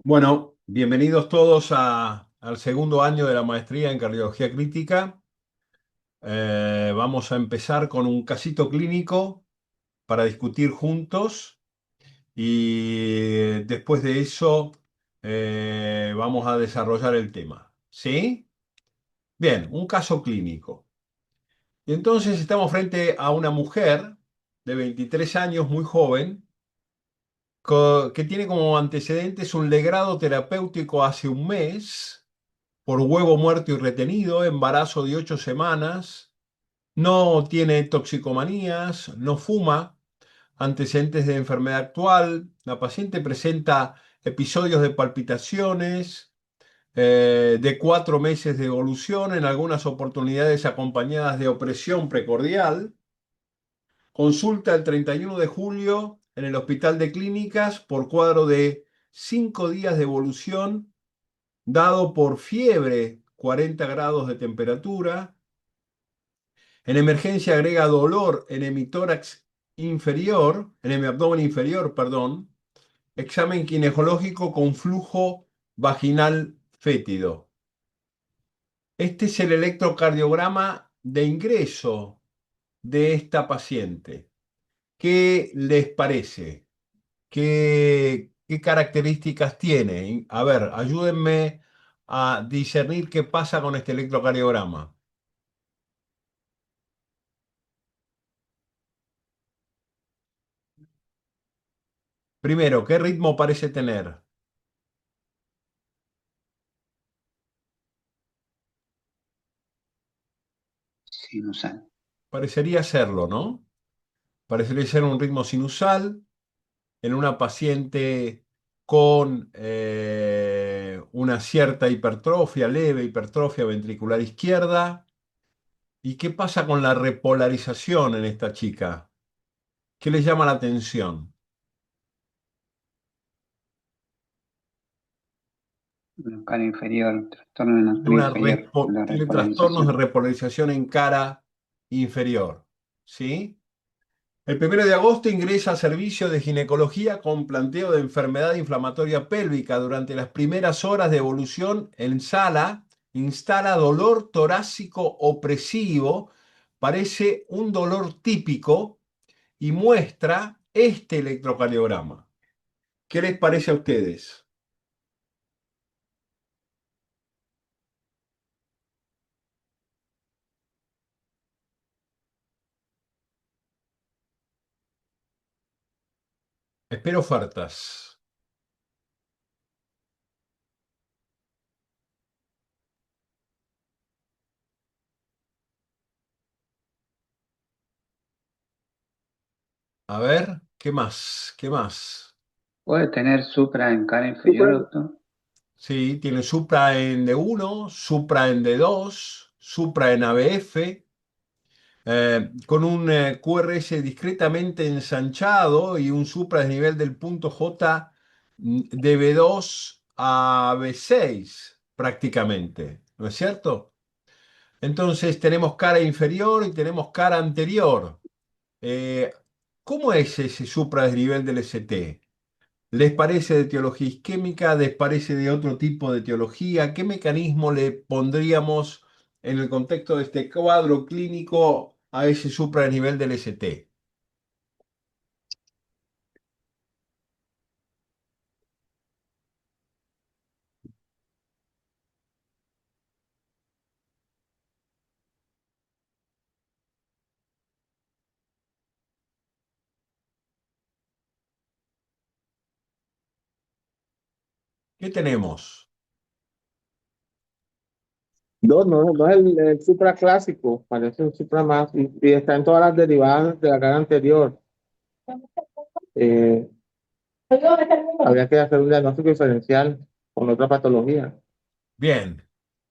Bueno, bienvenidos todos al segundo año de la maestría en cardiología crítica. Vamos a empezar con un casito clínico para discutir juntos y después de eso vamos a desarrollar el tema. ¿Sí? Bien, un caso clínico. Y entonces estamos frente a una mujer de 23 años, muy joven, que tiene como antecedentes un legrado terapéutico hace un mes por huevo muerto y retenido, embarazo de 8 semanas, no tiene toxicomanías, no fuma, antecedentes de enfermedad actual. La paciente presenta episodios de palpitaciones de 4 meses de evolución, en algunas oportunidades acompañadas de opresión precordial. Consulta el 31 de julio en el Hospital de Clínicas por cuadro de 5 días de evolución dado por fiebre, 40 grados de temperatura. En emergencia agrega dolor en hemitórax inferior, en hemiabdomen inferior, perdón. Examen ginecológico con flujo vaginal fétido. Este es el electrocardiograma de ingreso de esta paciente. ¿Qué les parece? ¿Qué características tiene? A ver, ayúdenme a discernir qué pasa con este electrocardiograma. Primero, ¿qué ritmo parece tener? Sinusal. Parecería serlo, ¿no? Parecería ser un ritmo sinusal en una paciente con una cierta hipertrofia, leve hipertrofia ventricular izquierda. ¿Y qué pasa con la repolarización en esta chica? ¿Qué le llama la atención? La cara inferior, trastorno en la cara inferior, la Tiene trastornos de repolarización. repolarización en cara inferior, ¿sí? El 1 de agosto ingresa a servicio de ginecología con planteo de enfermedad inflamatoria pélvica. Durante las primeras horas de evolución en sala, instala dolor torácico opresivo, parece un dolor típico y muestra este electrocardiograma. ¿Qué les parece a ustedes? Espero ofertas. A ver, ¿qué más? ¿Qué más? ¿Puede tener supra en cara inferior, Súper. doctor? Sí, tiene supra en D1, supra en D2, supra en ABF, con un QRS discretamente ensanchado y un supra nivel del punto J de B2 a B6 prácticamente, ¿no es cierto? Entonces tenemos cara inferior y tenemos cara anterior. Eh, ¿Cómo es ese supradesnivel del ST? ¿Les parece de teología isquémica? ¿Les parece de otro tipo de teología? ¿Qué mecanismo le pondríamos en el contexto de este cuadro clínico a ese supranivel del ST? ¿Qué tenemos? No, no, no es el Supra clásico, parece un Supra más, y está en todas las derivadas de la cara anterior. Eh, Habría que hacer un diagnóstico diferencial con otra patología. Bien.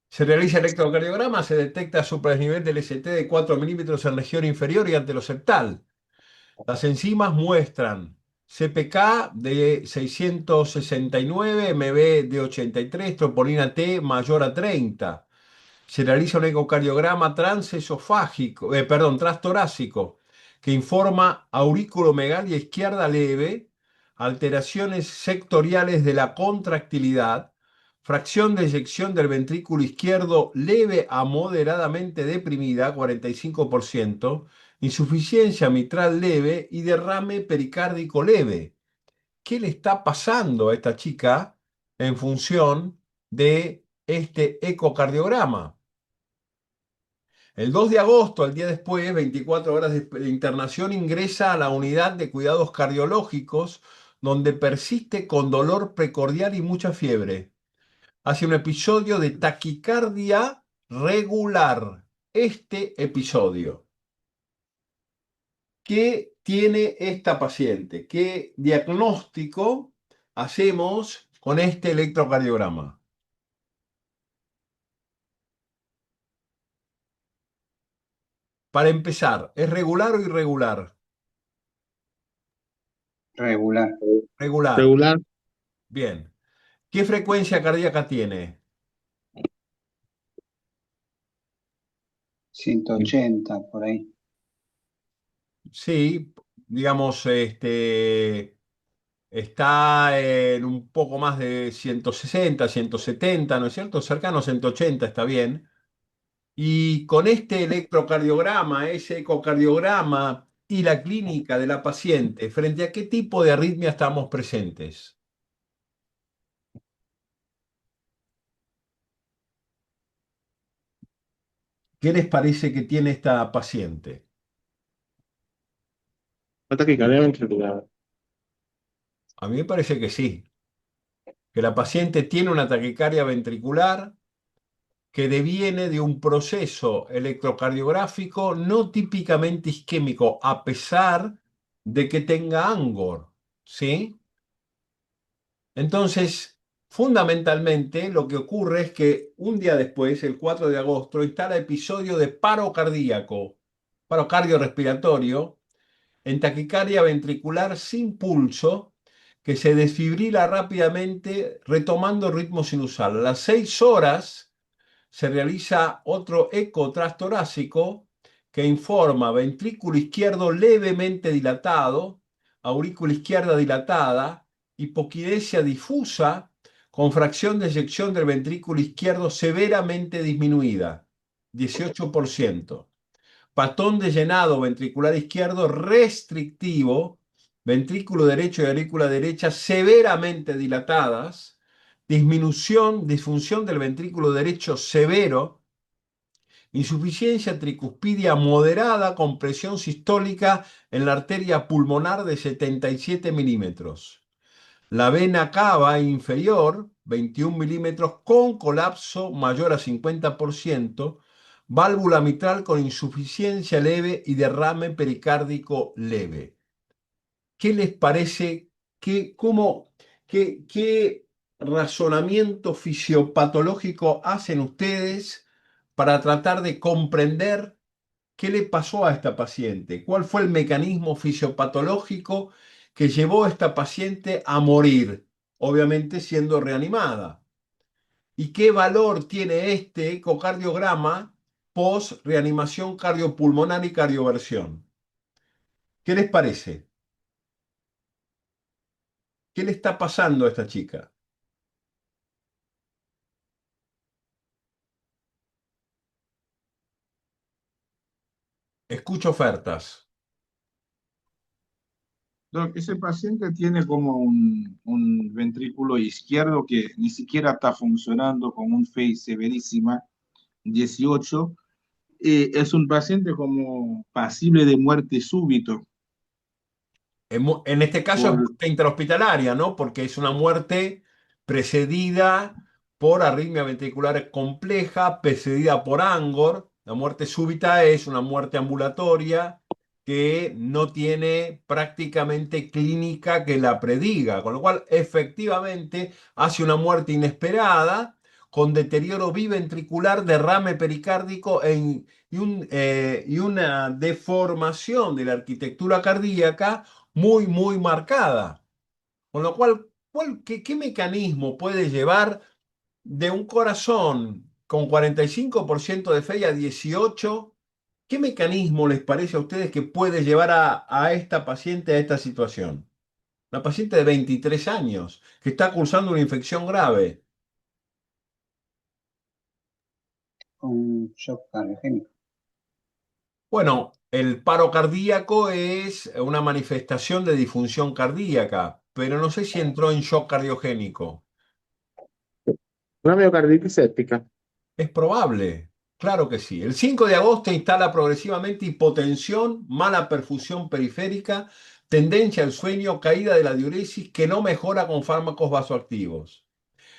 Se realiza electrocardiograma, se detecta supranivel del ST de 4 milímetros en región inferior y anteroseptal. Las enzimas muestran CPK de 669, MB de 83, troponina T mayor a 30. Se realiza un ecocardiograma transesofágico, transtorácico, que informa auriculomegalia izquierda leve, alteraciones sectoriales de la contractilidad, fracción de eyección del ventrículo izquierdo leve a moderadamente deprimida, 45%, insuficiencia mitral leve y derrame pericárdico leve. ¿Qué le está pasando a esta chica en función de este ecocardiograma? El 2 de agosto, al día después, 24 horas de internación, ingresa a la unidad de cuidados cardiológicos, donde persiste con dolor precordial y mucha fiebre. Hace un episodio de taquicardia regular. Este episodio. ¿Qué tiene esta paciente? ¿Qué diagnóstico hacemos con este electrocardiograma? Para empezar, ¿es regular o irregular? Regular. Regular. Regular. Bien. ¿Qué frecuencia cardíaca tiene? 180 por ahí. Sí, digamos, está en un poco más de 160, 170, ¿no es cierto? Cercano a 180 está bien. Y con este electrocardiograma, ese ecocardiograma y la clínica de la paciente, ¿frente a qué tipo de arritmia estamos presentes? ¿Qué les parece que tiene esta paciente? Falta que cargue ventricular. A mí me parece que sí, que la paciente tiene una taquicardia ventricular que deviene de un proceso electrocardiográfico no típicamente isquémico, a pesar de que tenga Angor, ¿sí? Entonces, fundamentalmente lo que ocurre es que un día después, el 4 de agosto, está el episodio de paro cardíaco, paro cardiorrespiratorio, en taquicardia ventricular sin pulso, que se desfibrila rápidamente retomando ritmo sinusal. A las 6 horas se realiza otro eco transtorácico que informa ventrículo izquierdo levemente dilatado, aurícula izquierda dilatada, hipoquinesia difusa con fracción de eyección del ventrículo izquierdo severamente disminuida, 18%. Patón de llenado ventricular izquierdo restrictivo, ventrículo derecho y aurícula derecha severamente dilatadas, disfunción del ventrículo derecho severo, insuficiencia tricuspidia moderada con presión sistólica en la arteria pulmonar de 77 milímetros. La vena cava inferior, 21 milímetros, con colapso mayor a 50%, válvula mitral con insuficiencia leve y derrame pericárdico leve. ¿Qué les parece? ¿Qué razonamiento fisiopatológico hacen ustedes para tratar de comprender qué le pasó a esta paciente? ¿Cuál fue el mecanismo fisiopatológico que llevó a esta paciente a morir, obviamente siendo reanimada? ¿Y qué valor tiene este ecocardiograma post reanimación cardiopulmonar y cardioversión? ¿Qué les parece? ¿Qué le está pasando a esta chica? Escucho ofertas. Ese paciente tiene como un ventrículo izquierdo que ni siquiera está funcionando con un FEI severísima, 18. Es un paciente como pasible de muerte súbito. En este caso es Por, muerte intrahospitalaria, ¿no? Porque es una muerte precedida por arritmia ventricular compleja, precedida por Angor. La muerte súbita es una muerte ambulatoria que no tiene prácticamente clínica que la prediga, con lo cual efectivamente hace una muerte inesperada con deterioro biventricular, derrame pericárdico y una deformación de la arquitectura cardíaca muy marcada. Con lo cual, ¿qué mecanismo puede llevar de un corazón con 45% de fe a 18? ¿Qué mecanismo les parece a ustedes que puede llevar a esta paciente a esta situación? Una paciente de 23 años que está cursando una infección grave. Con shock cardiogénico. Bueno, el paro cardíaco es una manifestación de disfunción cardíaca, pero no sé si entró en shock cardiogénico. Una miocarditis séptica. Es probable, claro que sí. El 5 de agosto instala progresivamente hipotensión, mala perfusión periférica, tendencia al sueño, caída de la diuresis que no mejora con fármacos vasoactivos.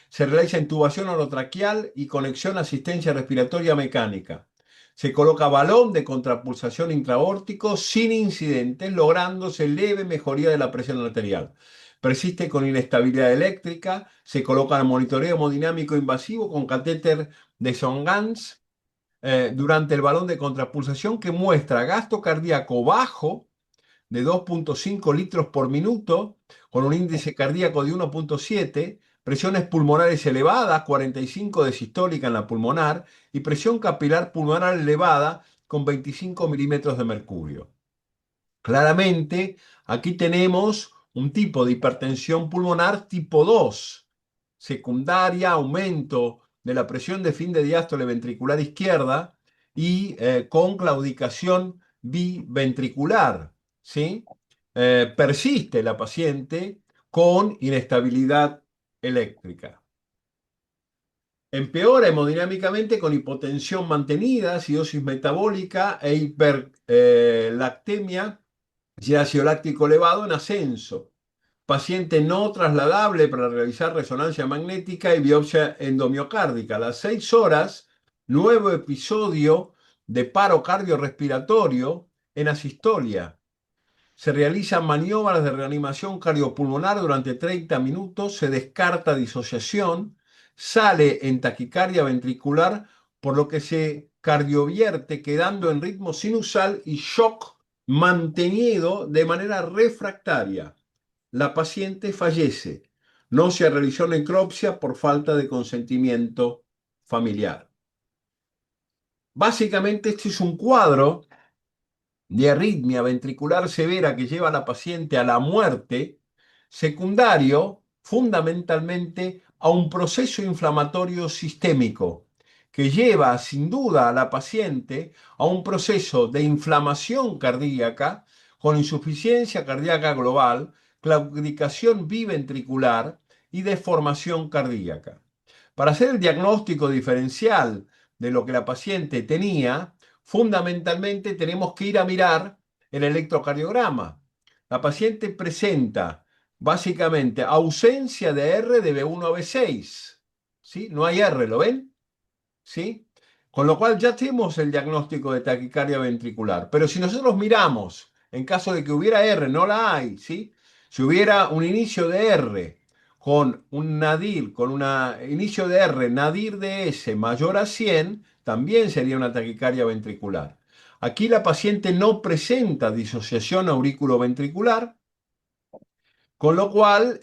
Se realiza intubación orotraqueal y conexión a asistencia respiratoria mecánica. Se coloca balón de contrapulsación intraórtico sin incidentes, lográndose leve mejoría de la presión arterial. Persiste con inestabilidad eléctrica, se coloca el monitoreo hemodinámico invasivo con catéter de Songans durante el balón de contrapulsación que muestra gasto cardíaco bajo de 2,5 litros por minuto, con un índice cardíaco de 1,7, presiones pulmonares elevadas, 45 de sistólica en la pulmonar, y presión capilar pulmonar elevada con 25 milímetros de mercurio. Claramente, aquí tenemos un tipo de hipertensión pulmonar tipo 2, secundaria, aumento de la presión de fin de diástole ventricular izquierda y con claudicación biventricular, ¿sí? Persiste la paciente con inestabilidad eléctrica. Empeora hemodinámicamente con hipotensión mantenida, acidosis metabólica e hiperlactemia y ácido láctico elevado en ascenso. Paciente no trasladable para realizar resonancia magnética y biopsia endomiocárdica. A las 6 horas, nuevo episodio de paro cardiorrespiratorio en asistolia. Se realizan maniobras de reanimación cardiopulmonar durante 30 minutos, se descarta disociación, sale en taquicardia ventricular, por lo que se cardiovierte quedando en ritmo sinusal y shock mantenido de manera refractaria. La paciente fallece. No se realizó necropsia por falta de consentimiento familiar. Básicamente este es un cuadro de arritmia ventricular severa que lleva a la paciente a la muerte, secundario fundamentalmente a un proceso inflamatorio sistémico que lleva sin duda a la paciente a un proceso de inflamación cardíaca con insuficiencia cardíaca global, claudicación biventricular y deformación cardíaca. Para hacer el diagnóstico diferencial de lo que la paciente tenía, fundamentalmente tenemos que ir a mirar el electrocardiograma. La paciente presenta básicamente ausencia de R de B1 a B6. ¿Sí? No hay R, ¿lo ven? ¿Sí? Con lo cual ya tenemos el diagnóstico de taquicardia ventricular. Pero si nosotros miramos, en caso de que hubiera R, no la hay, ¿sí? Si hubiera un inicio de R con un nadir, con un inicio de R, nadir de S mayor a 100, también sería una taquicardia ventricular. Aquí la paciente no presenta disociación auriculoventricular, con lo cual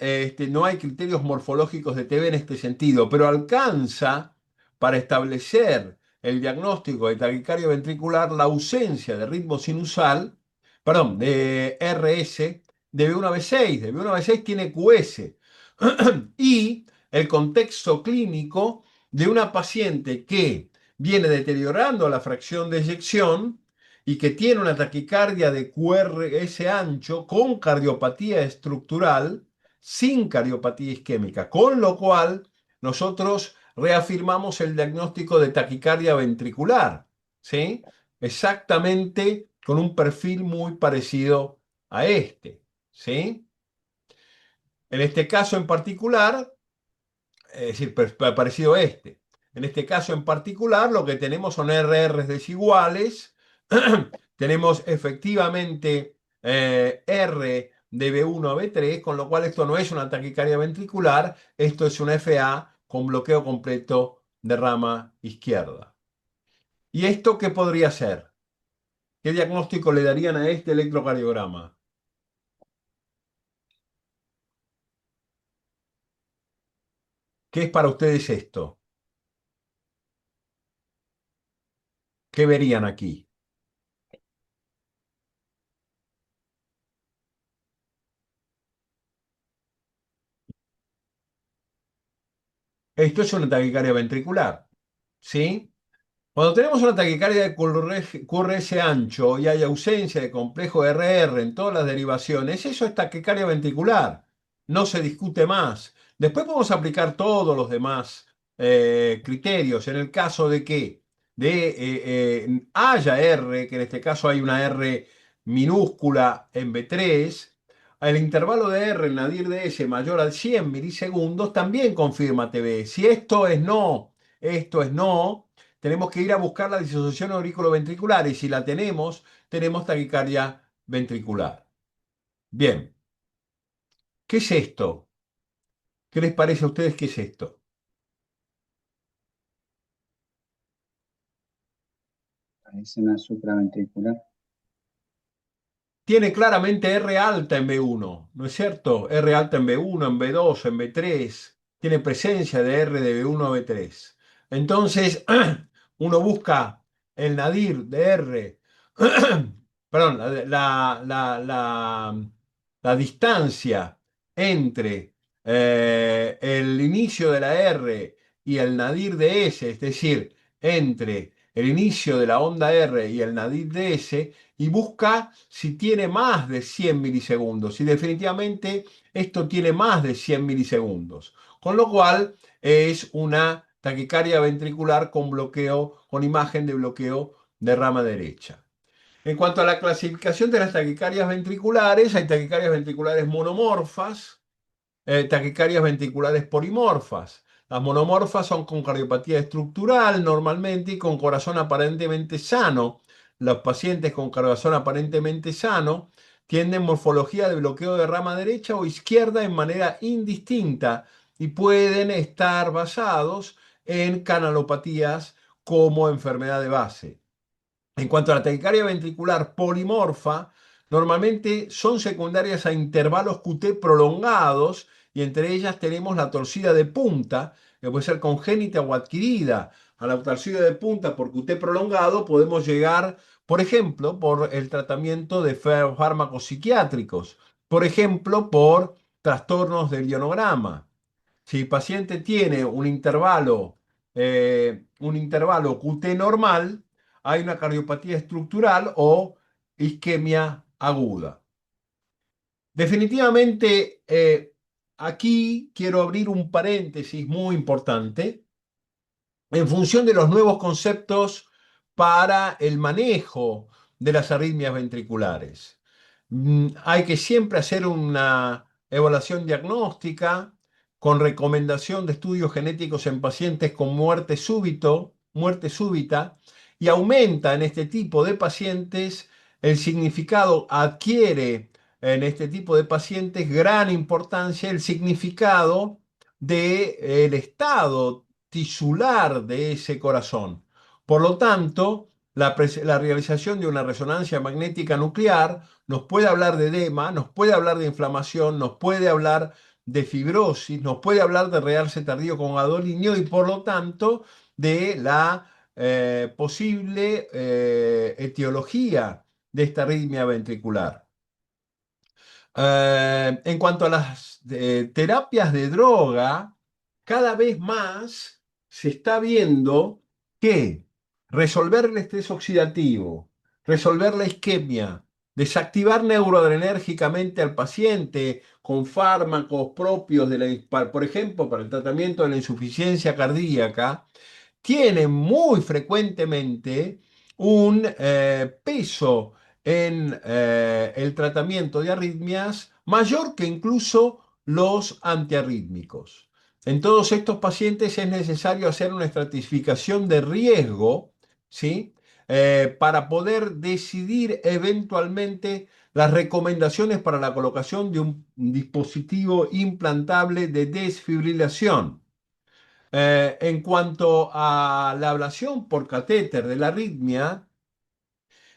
no hay criterios morfológicos de TB en este sentido, pero alcanza para establecer el diagnóstico de taquicardia ventricular la ausencia de ritmo sinusal, perdón, de RS de B1 a B6. De B1 a B6 tiene QS. Y el contexto clínico de una paciente que viene deteriorando la fracción de eyección y que tiene una taquicardia de QRS ancho con cardiopatía estructural, sin cardiopatía isquémica, con lo cual nosotros reafirmamos el diagnóstico de taquicardia ventricular, ¿sí? Exactamente con un perfil muy parecido a este, ¿sí? En este caso en particular, es decir, parecido a este. En este caso en particular, lo que tenemos son RRs desiguales. Tenemos efectivamente R de B1 a B3, con lo cual esto no es una taquicardia ventricular, esto es una FA con bloqueo completo de rama izquierda. ¿Y esto qué podría ser? ¿Qué diagnóstico le darían a este electrocardiograma? ¿Qué es para ustedes esto? ¿Qué verían aquí? Esto es una taquicardia ventricular, ¿sí? Cuando tenemos una taquicardia de QRS ancho y hay ausencia de complejo RR en todas las derivaciones, eso es taquicardia ventricular. No se discute más. Después podemos aplicar todos los demás criterios. En el caso de que haya R, que en este caso hay una R minúscula en B3, el intervalo de R en nadir de S mayor a 100 milisegundos también confirma TB. Si esto es no, tenemos que ir a buscar la disociación auriculoventricular y si la tenemos taquicardia ventricular. Bien, ¿qué es esto? ¿Qué les parece a ustedes qué es esto? Parece una supraventricular. Tiene claramente R alta en B1, ¿no es cierto? R alta en B1, en B2, en B3. Tiene presencia de R de B1 a B3. Entonces, uno busca el nadir de R, perdón, la distancia entre el inicio de la R y el nadir de S, es decir, entre el inicio de la onda R y el nadir de S, y busca si tiene más de 100 milisegundos. Y definitivamente esto tiene más de 100 milisegundos. Con lo cual es una taquicardia ventricular con bloqueo, con imagen de bloqueo de rama derecha. En cuanto a la clasificación de las taquicardias ventriculares, hay taquicardias ventriculares monomorfas, taquicardias ventriculares polimorfas. Las monomorfas son con cardiopatía estructural normalmente y con corazón aparentemente sano. Los pacientes con corazón aparentemente sano tienen morfología de bloqueo de rama derecha o izquierda en manera indistinta y pueden estar basados en canalopatías como enfermedad de base. En cuanto a la taquicardia ventricular polimorfa, normalmente son secundarias a intervalos QT prolongados y entre ellas tenemos la torcida de punta, que puede ser congénita o adquirida. A la torcida de punta por QT prolongado podemos llegar, por ejemplo, por el tratamiento de fármacos psiquiátricos, por ejemplo, por trastornos del ionograma. Si el paciente tiene un intervalo QT normal, hay una cardiopatía estructural o isquemia aguda. Definitivamente, aquí quiero abrir un paréntesis muy importante en función de los nuevos conceptos para el manejo de las arritmias ventriculares. Hay que siempre hacer una evaluación diagnóstica con recomendación de estudios genéticos en pacientes con muerte súbita, y aumenta en este tipo de pacientes el significado, adquiere en este tipo de pacientes gran importancia el significado del estado tisular de ese corazón. Por lo tanto, la realización de una resonancia magnética nuclear nos puede hablar de edema, nos puede hablar de inflamación, nos puede hablar de fibrosis, nos puede hablar de realce tardío con gadolinio y por lo tanto de la posible etiología de esta arritmia ventricular. En cuanto a las terapias de droga, cada vez más se está viendo que resolver el estrés oxidativo, resolver la isquemia, desactivar neuroadrenérgicamente al paciente con fármacos propios por ejemplo, para el tratamiento de la insuficiencia cardíaca, tiene muy frecuentemente un peso en el tratamiento de arritmias mayor que incluso los antiarrítmicos. En todos estos pacientes es necesario hacer una estratificación de riesgo, ¿sí? Para poder decidir eventualmente las recomendaciones para la colocación de un dispositivo implantable de desfibrilación. En cuanto a la ablación por catéter de la arritmia,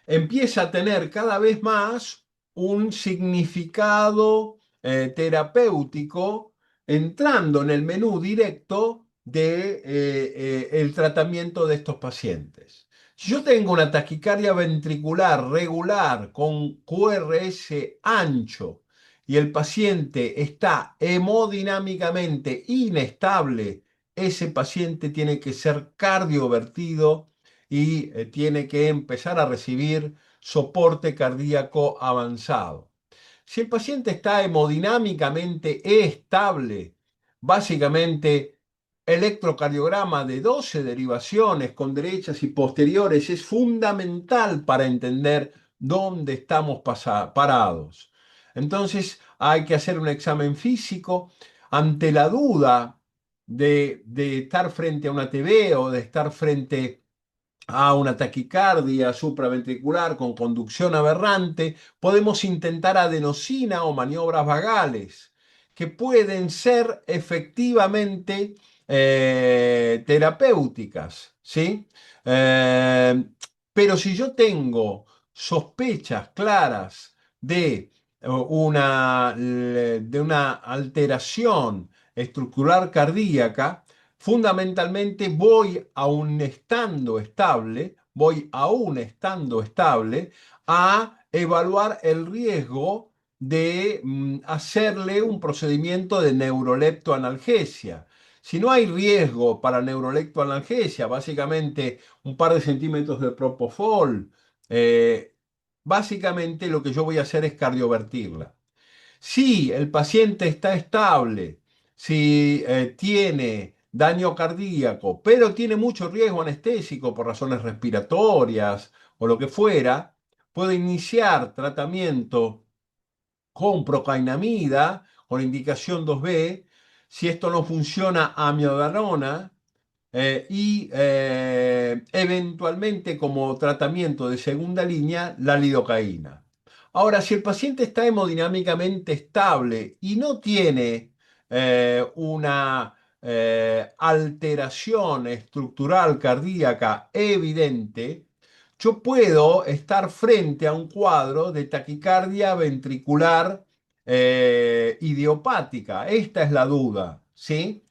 empieza a tener cada vez más un significado terapéutico entrando en el menú directo del tratamiento de estos pacientes. Si yo tengo una taquicardia ventricular regular con QRS ancho y el paciente está hemodinámicamente inestable ese paciente tiene que ser cardiovertido y tiene que empezar a recibir soporte cardíaco avanzado. Si el paciente está hemodinámicamente estable, básicamente electrocardiograma de 12 derivaciones con derechas y posteriores es fundamental para entender dónde estamos parados. Entonces hay que hacer un examen físico ante la duda de estar frente a una TB o de estar frente a una taquicardia supraventricular con conducción aberrante. Podemos intentar adenosina o maniobras vagales, que pueden ser efectivamente terapéuticas, ¿sí? Pero si yo tengo sospechas claras de una alteración estructural cardíaca, fundamentalmente voy aún estando estable a evaluar el riesgo de hacerle un procedimiento de neuroleptoanalgesia. Si no hay riesgo para neuroleptoanalgesia, básicamente un par de centímetros de propofol, básicamente lo que yo voy a hacer es cardiovertirla. Si el paciente está estable, si tiene daño cardíaco, pero tiene mucho riesgo anestésico por razones respiratorias o lo que fuera, puedo iniciar tratamiento con procainamida, con indicación 2B. Si esto no funciona, amiodarona. Eventualmente como tratamiento de segunda línea, la lidocaína. Ahora, si el paciente está hemodinámicamente estable y no tiene una alteración estructural cardíaca evidente, yo puedo estar frente a un cuadro de taquicardia ventricular idiopática. Esta es la duda, ¿sí?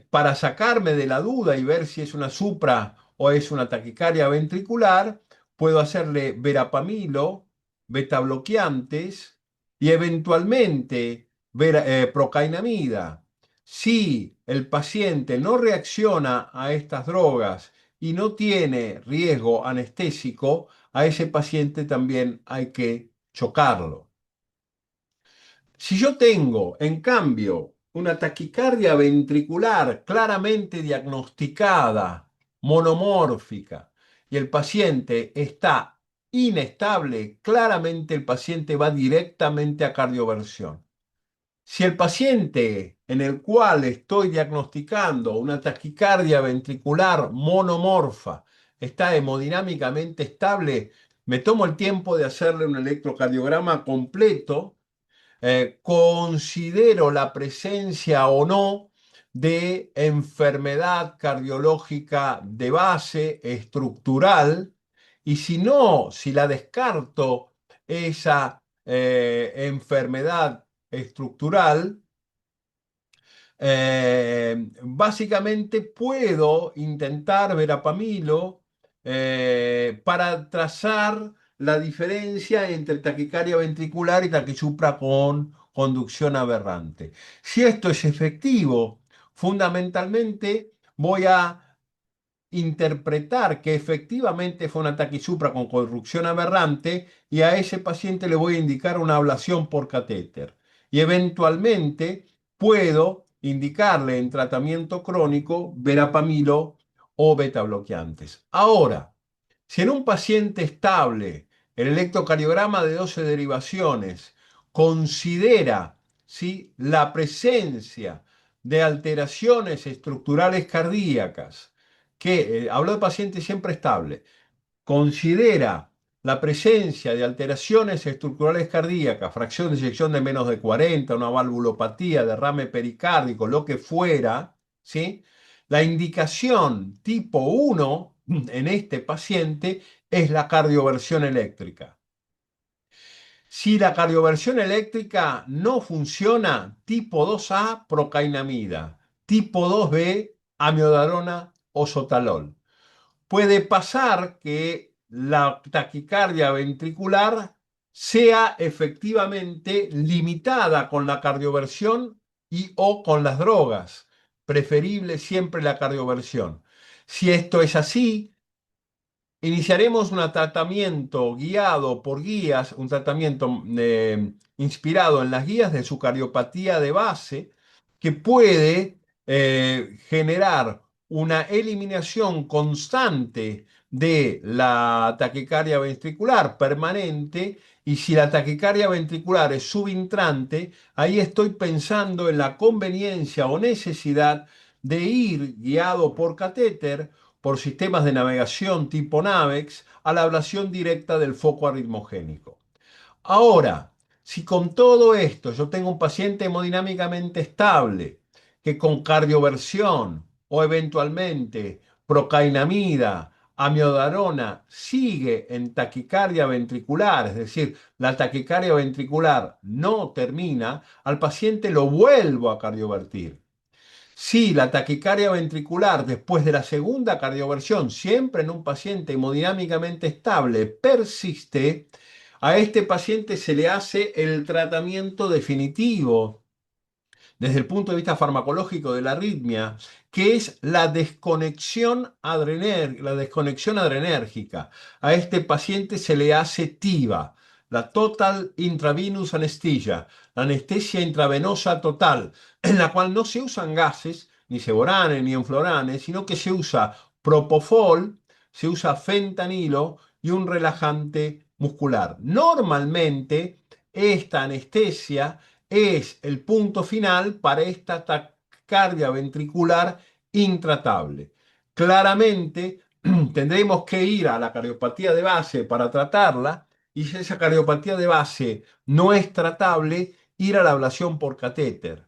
Para sacarme de la duda y ver si es una supra o es una taquicardia ventricular, puedo hacerle verapamilo, betabloqueantes y eventualmente procainamida. Si el paciente no reacciona a estas drogas y no tiene riesgo anestésico, a ese paciente también hay que chocarlo. Si yo tengo, en cambio, una taquicardia ventricular claramente diagnosticada, monomórfica, y el paciente está inestable, claramente el paciente va directamente a cardioversión. Si el paciente en el cual estoy diagnosticando una taquicardia ventricular monomorfa está hemodinámicamente estable, me tomo el tiempo de hacerle un electrocardiograma completo. Considero la presencia o no de enfermedad cardiológica de base estructural, y si no, si la descarto esa enfermedad estructural, básicamente puedo intentar verapamilo para trazar la diferencia entre taquicardia ventricular y taquisupra con conducción aberrante. Si esto es efectivo, fundamentalmente voy a interpretar que efectivamente fue una taquisupra con conducción aberrante y a ese paciente le voy a indicar una ablación por catéter. Y eventualmente puedo indicarle en tratamiento crónico verapamilo o betabloqueantes. Ahora, si en un paciente estable el electrocardiograma de 12 derivaciones considera, ¿sí?, la presencia de alteraciones estructurales cardíacas, hablo de paciente siempre estable, considera la presencia de alteraciones estructurales cardíacas, fracción de eyección de menos de 40, una valvulopatía, derrame pericárdico, lo que fuera, ¿sí?, la indicación tipo 1 en este paciente es la cardioversión eléctrica. Si la cardioversión eléctrica no funciona, tipo 2A, procainamida, tipo 2B, amiodarona o sotalol. Puede pasar que la taquicardia ventricular sea efectivamente limitada con la cardioversión y o con las drogas, preferible siempre la cardioversión. Si esto es así, iniciaremos un tratamiento guiado por guías, un tratamiento inspirado en las guías de su cardiopatía de base, que puede generar una eliminación constante de la taquicardia ventricular permanente. Y si la taquicardia ventricular es subintrante, ahí estoy pensando en la conveniencia o necesidad de ir guiado por catéter, por sistemas de navegación tipo NAVEX, a la ablación directa del foco arritmogénico. Ahora, si con todo esto yo tengo un paciente hemodinámicamente estable, que con cardioversión o eventualmente procainamida, amiodarona, sigue en taquicardia ventricular, es decir, la taquicardia ventricular no termina, al paciente lo vuelvo a cardiovertir. Si la taquicardia ventricular después de la segunda cardioversión, siempre en un paciente hemodinámicamente estable, persiste, a este paciente se le hace el tratamiento definitivo desde el punto de vista farmacológico de la arritmia, que es la desconexión adrenérgica. A este paciente se le hace TIVA, la Total Intravenous Anesthesia, la anestesia intravenosa total, en la cual no se usan gases, ni seboranes, ni enfloranes, sino que se usa propofol, se usa fentanilo y un relajante muscular. Normalmente, esta anestesia es el punto final para esta taquicardia ventricular intratable. Claramente tendremos que ir a la cardiopatía de base para tratarla, y si esa cardiopatía de base no es tratable, ir a la ablación por catéter.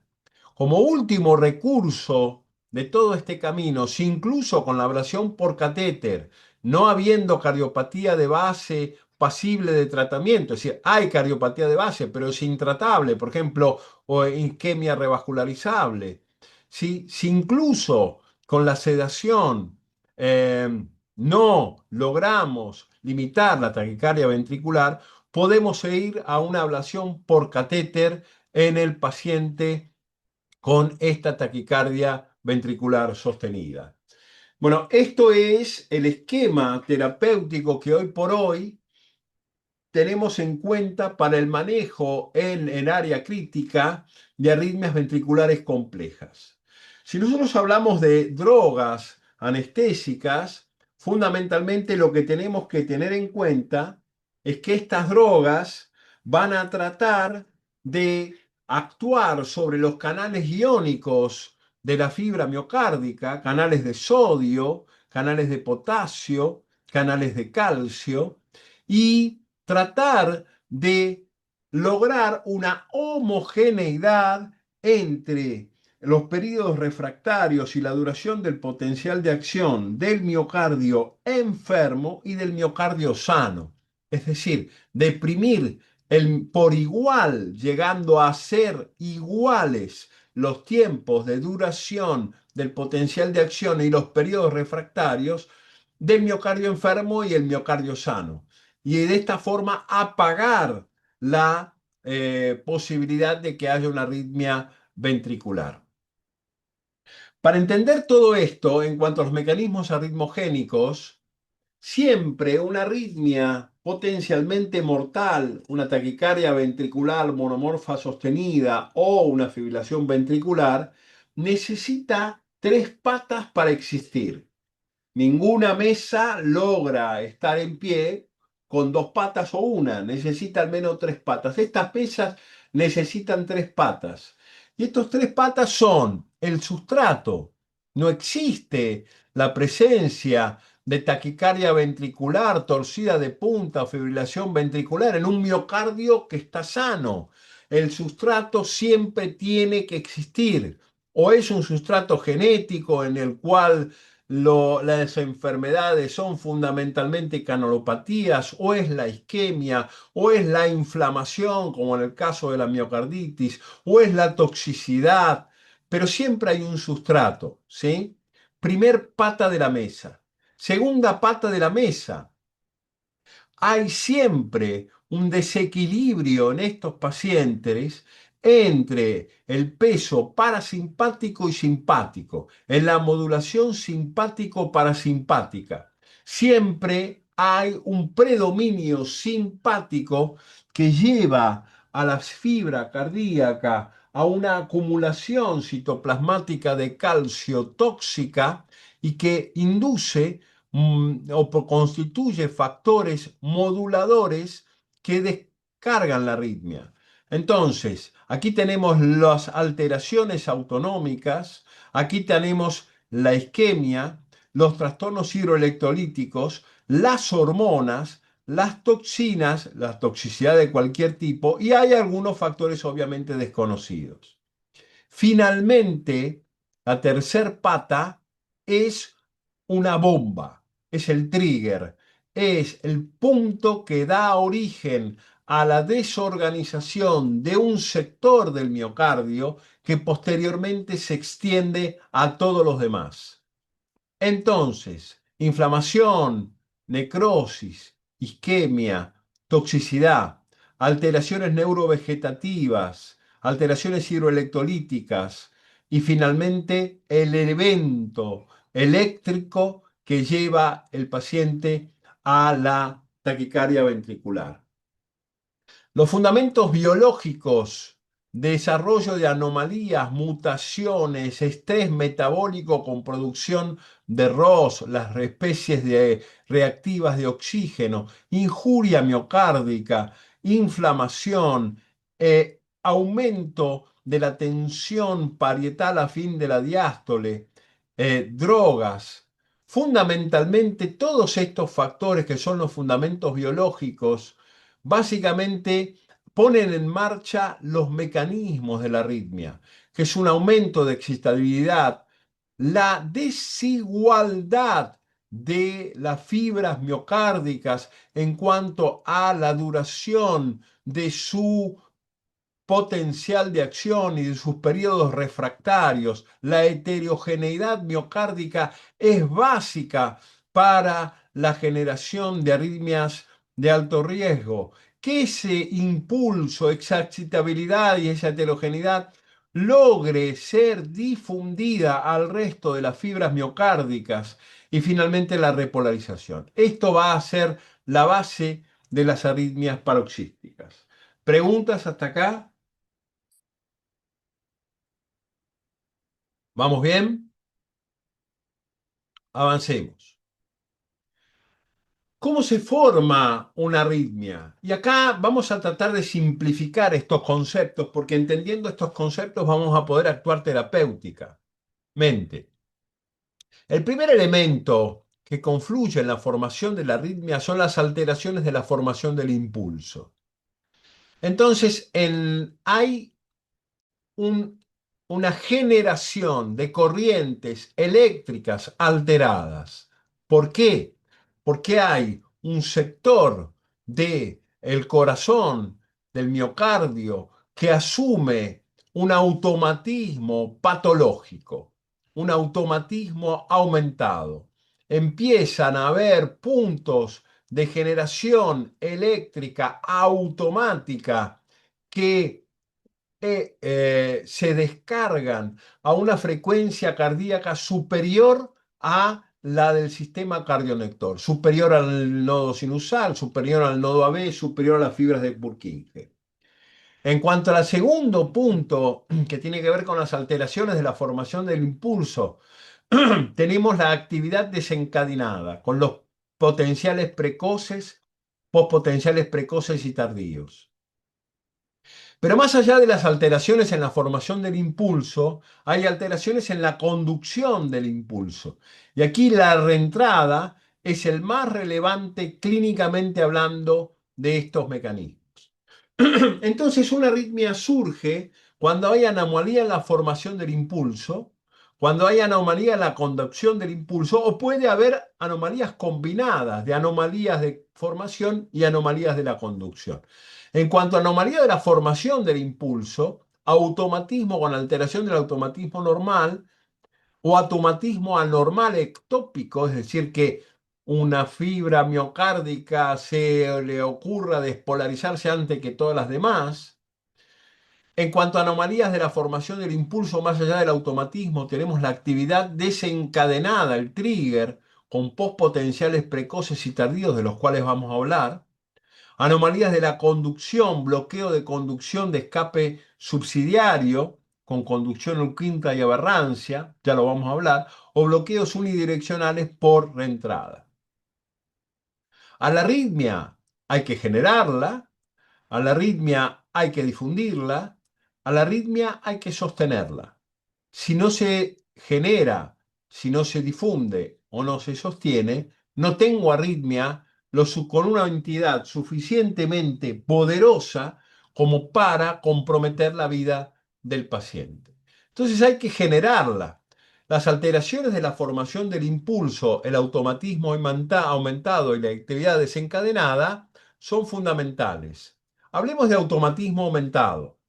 Como último recurso de todo este camino, si incluso con la ablación por catéter, no habiendo cardiopatía de base pasible de tratamiento, es decir, hay cardiopatía de base, pero es intratable, por ejemplo, o isquemia revascularizable. Si incluso con la sedación no logramos limitar la taquicardia ventricular, podemos ir a una ablación por catéter en el paciente con esta taquicardia ventricular sostenida. Bueno, esto es el esquema terapéutico que hoy por hoy tenemos en cuenta para el manejo en el área crítica de arritmias ventriculares complejas. Si nosotros hablamos de drogas anestésicas, fundamentalmente lo que tenemos que tener en cuenta es que estas drogas van a tratar de actuar sobre los canales iónicos de la fibra miocárdica, canales de sodio, canales de potasio, canales de calcio, y tratar de lograr una homogeneidad entre los periodos refractarios y la duración del potencial de acción del miocardio enfermo y del miocardio sano. Es decir, deprimir por igual, llegando a ser iguales los tiempos de duración del potencial de acción y los periodos refractarios del miocardio enfermo y el miocardio sano. Y de esta forma apagar la posibilidad de que haya una arritmia ventricular. Para entender todo esto en cuanto a los mecanismos arritmogénicos, siempre una arritmia potencialmente mortal, una taquicardia ventricular monomorfa sostenida o una fibrilación ventricular, necesita 3 patas para existir. Ninguna mesa logra estar en pie con 2 patas o una, necesita al menos 3 patas. Estas mesas necesitan 3 patas. Y estos 3 patas son el sustrato. No existe la presencia de taquicardia ventricular, torcida de punta o fibrilación ventricular en un miocardio que está sano. El sustrato siempre tiene que existir. O es un sustrato genético en el cual las enfermedades son fundamentalmente canalopatías, o es la isquemia, o es la inflamación, como en el caso de la miocarditis, o es la toxicidad, pero siempre hay un sustrato, ¿sí? Primer pata de la mesa. Segunda pata de la mesa. Hay siempre un desequilibrio en estos pacientes entre el peso parasimpático y simpático, en la modulación simpático-parasimpática. Siempre hay un predominio simpático que lleva a la fibra cardíaca a una acumulación citoplasmática de calcio tóxica y que induce o constituye factores moduladores que descargan la arritmia. Entonces, aquí tenemos las alteraciones autonómicas, aquí tenemos la isquemia, los trastornos hidroelectrolíticos, las hormonas, las toxinas, la toxicidad de cualquier tipo, y hay algunos factores obviamente desconocidos. Finalmente, la tercer pata es una bomba, es el trigger, es el punto que da origen a la desorganización de un sector del miocardio que posteriormente se extiende a todos los demás. Entonces, inflamación, necrosis, isquemia, toxicidad, alteraciones neurovegetativas, alteraciones hidroelectrolíticas y finalmente el evento eléctrico que lleva el paciente a la taquicardia ventricular. Los fundamentos biológicos, desarrollo de anomalías, mutaciones, estrés metabólico con producción de ROS, las especies reactivas de oxígeno, injuria miocárdica, inflamación, aumento de la tensión parietal a fin de la diástole, drogas. Fundamentalmente, todos estos factores que son los fundamentos biológicos básicamente ponen en marcha los mecanismos de la arritmia, que es un aumento de excitabilidad, la desigualdad de las fibras miocárdicas en cuanto a la duración de su potencial de acción y de sus periodos refractarios. La heterogeneidad miocárdica es básica para la generación de arritmias de alto riesgo. Que ese impulso, esa excitabilidad y esa heterogeneidad logre ser difundida al resto de las fibras miocárdicas y finalmente la repolarización. Esto va a ser la base de las arritmias paroxísticas. ¿Preguntas hasta acá? ¿Vamos bien? Avancemos. ¿Cómo se forma una arritmia? Y acá vamos a tratar de simplificar estos conceptos, porque entendiendo estos conceptos vamos a poder actuar terapéuticamente. El primer elemento que confluye en la formación de la arritmia son las alteraciones de la formación del impulso. Entonces, hay una generación de corrientes eléctricas alteradas. ¿Por qué? Porque hay un sector del corazón, del miocardio, que asume un automatismo patológico, un automatismo aumentado. Empiezan a haber puntos de generación eléctrica automática que se descargan a una frecuencia cardíaca superior a la del sistema cardionector, superior al nodo sinusal, superior al nodo AB, superior a las fibras de Purkinje. En cuanto al segundo punto, que tiene que ver con las alteraciones de la formación del impulso, tenemos la actividad desencadenada, con los potenciales precoces, pospotenciales precoces y tardíos. Pero más allá de las alteraciones en la formación del impulso, hay alteraciones en la conducción del impulso. Y aquí la reentrada es el más relevante clínicamente hablando de estos mecanismos. Entonces, una arritmia surge cuando hay anomalía en la formación del impulso, cuando hay anomalía en la conducción del impulso, o puede haber anomalías combinadas de anomalías de formación y anomalías de la conducción. En cuanto a anomalía de la formación del impulso, automatismo con alteración del automatismo normal o automatismo anormal ectópico, es decir, que una fibra miocárdica se le ocurra despolarizarse antes que todas las demás. En cuanto a anomalías de la formación del impulso más allá del automatismo, tenemos la actividad desencadenada, el trigger, con postpotenciales precoces y tardíos, de los cuales vamos a hablar. Anomalías de la conducción, bloqueo de conducción de escape subsidiario, con conducción oculta y aberrancia, ya lo vamos a hablar, o bloqueos unidireccionales por reentrada. A la arritmia hay que generarla, a la arritmia hay que difundirla, a la arritmia hay que sostenerla. Si no se genera, si no se difunde o no se sostiene, no tengo arritmia con una entidad suficientemente poderosa como para comprometer la vida del paciente. Entonces hay que generarla. Las alteraciones de la formación del impulso, el automatismo aumentado y la actividad desencadenada son fundamentales. Hablemos de automatismo aumentado.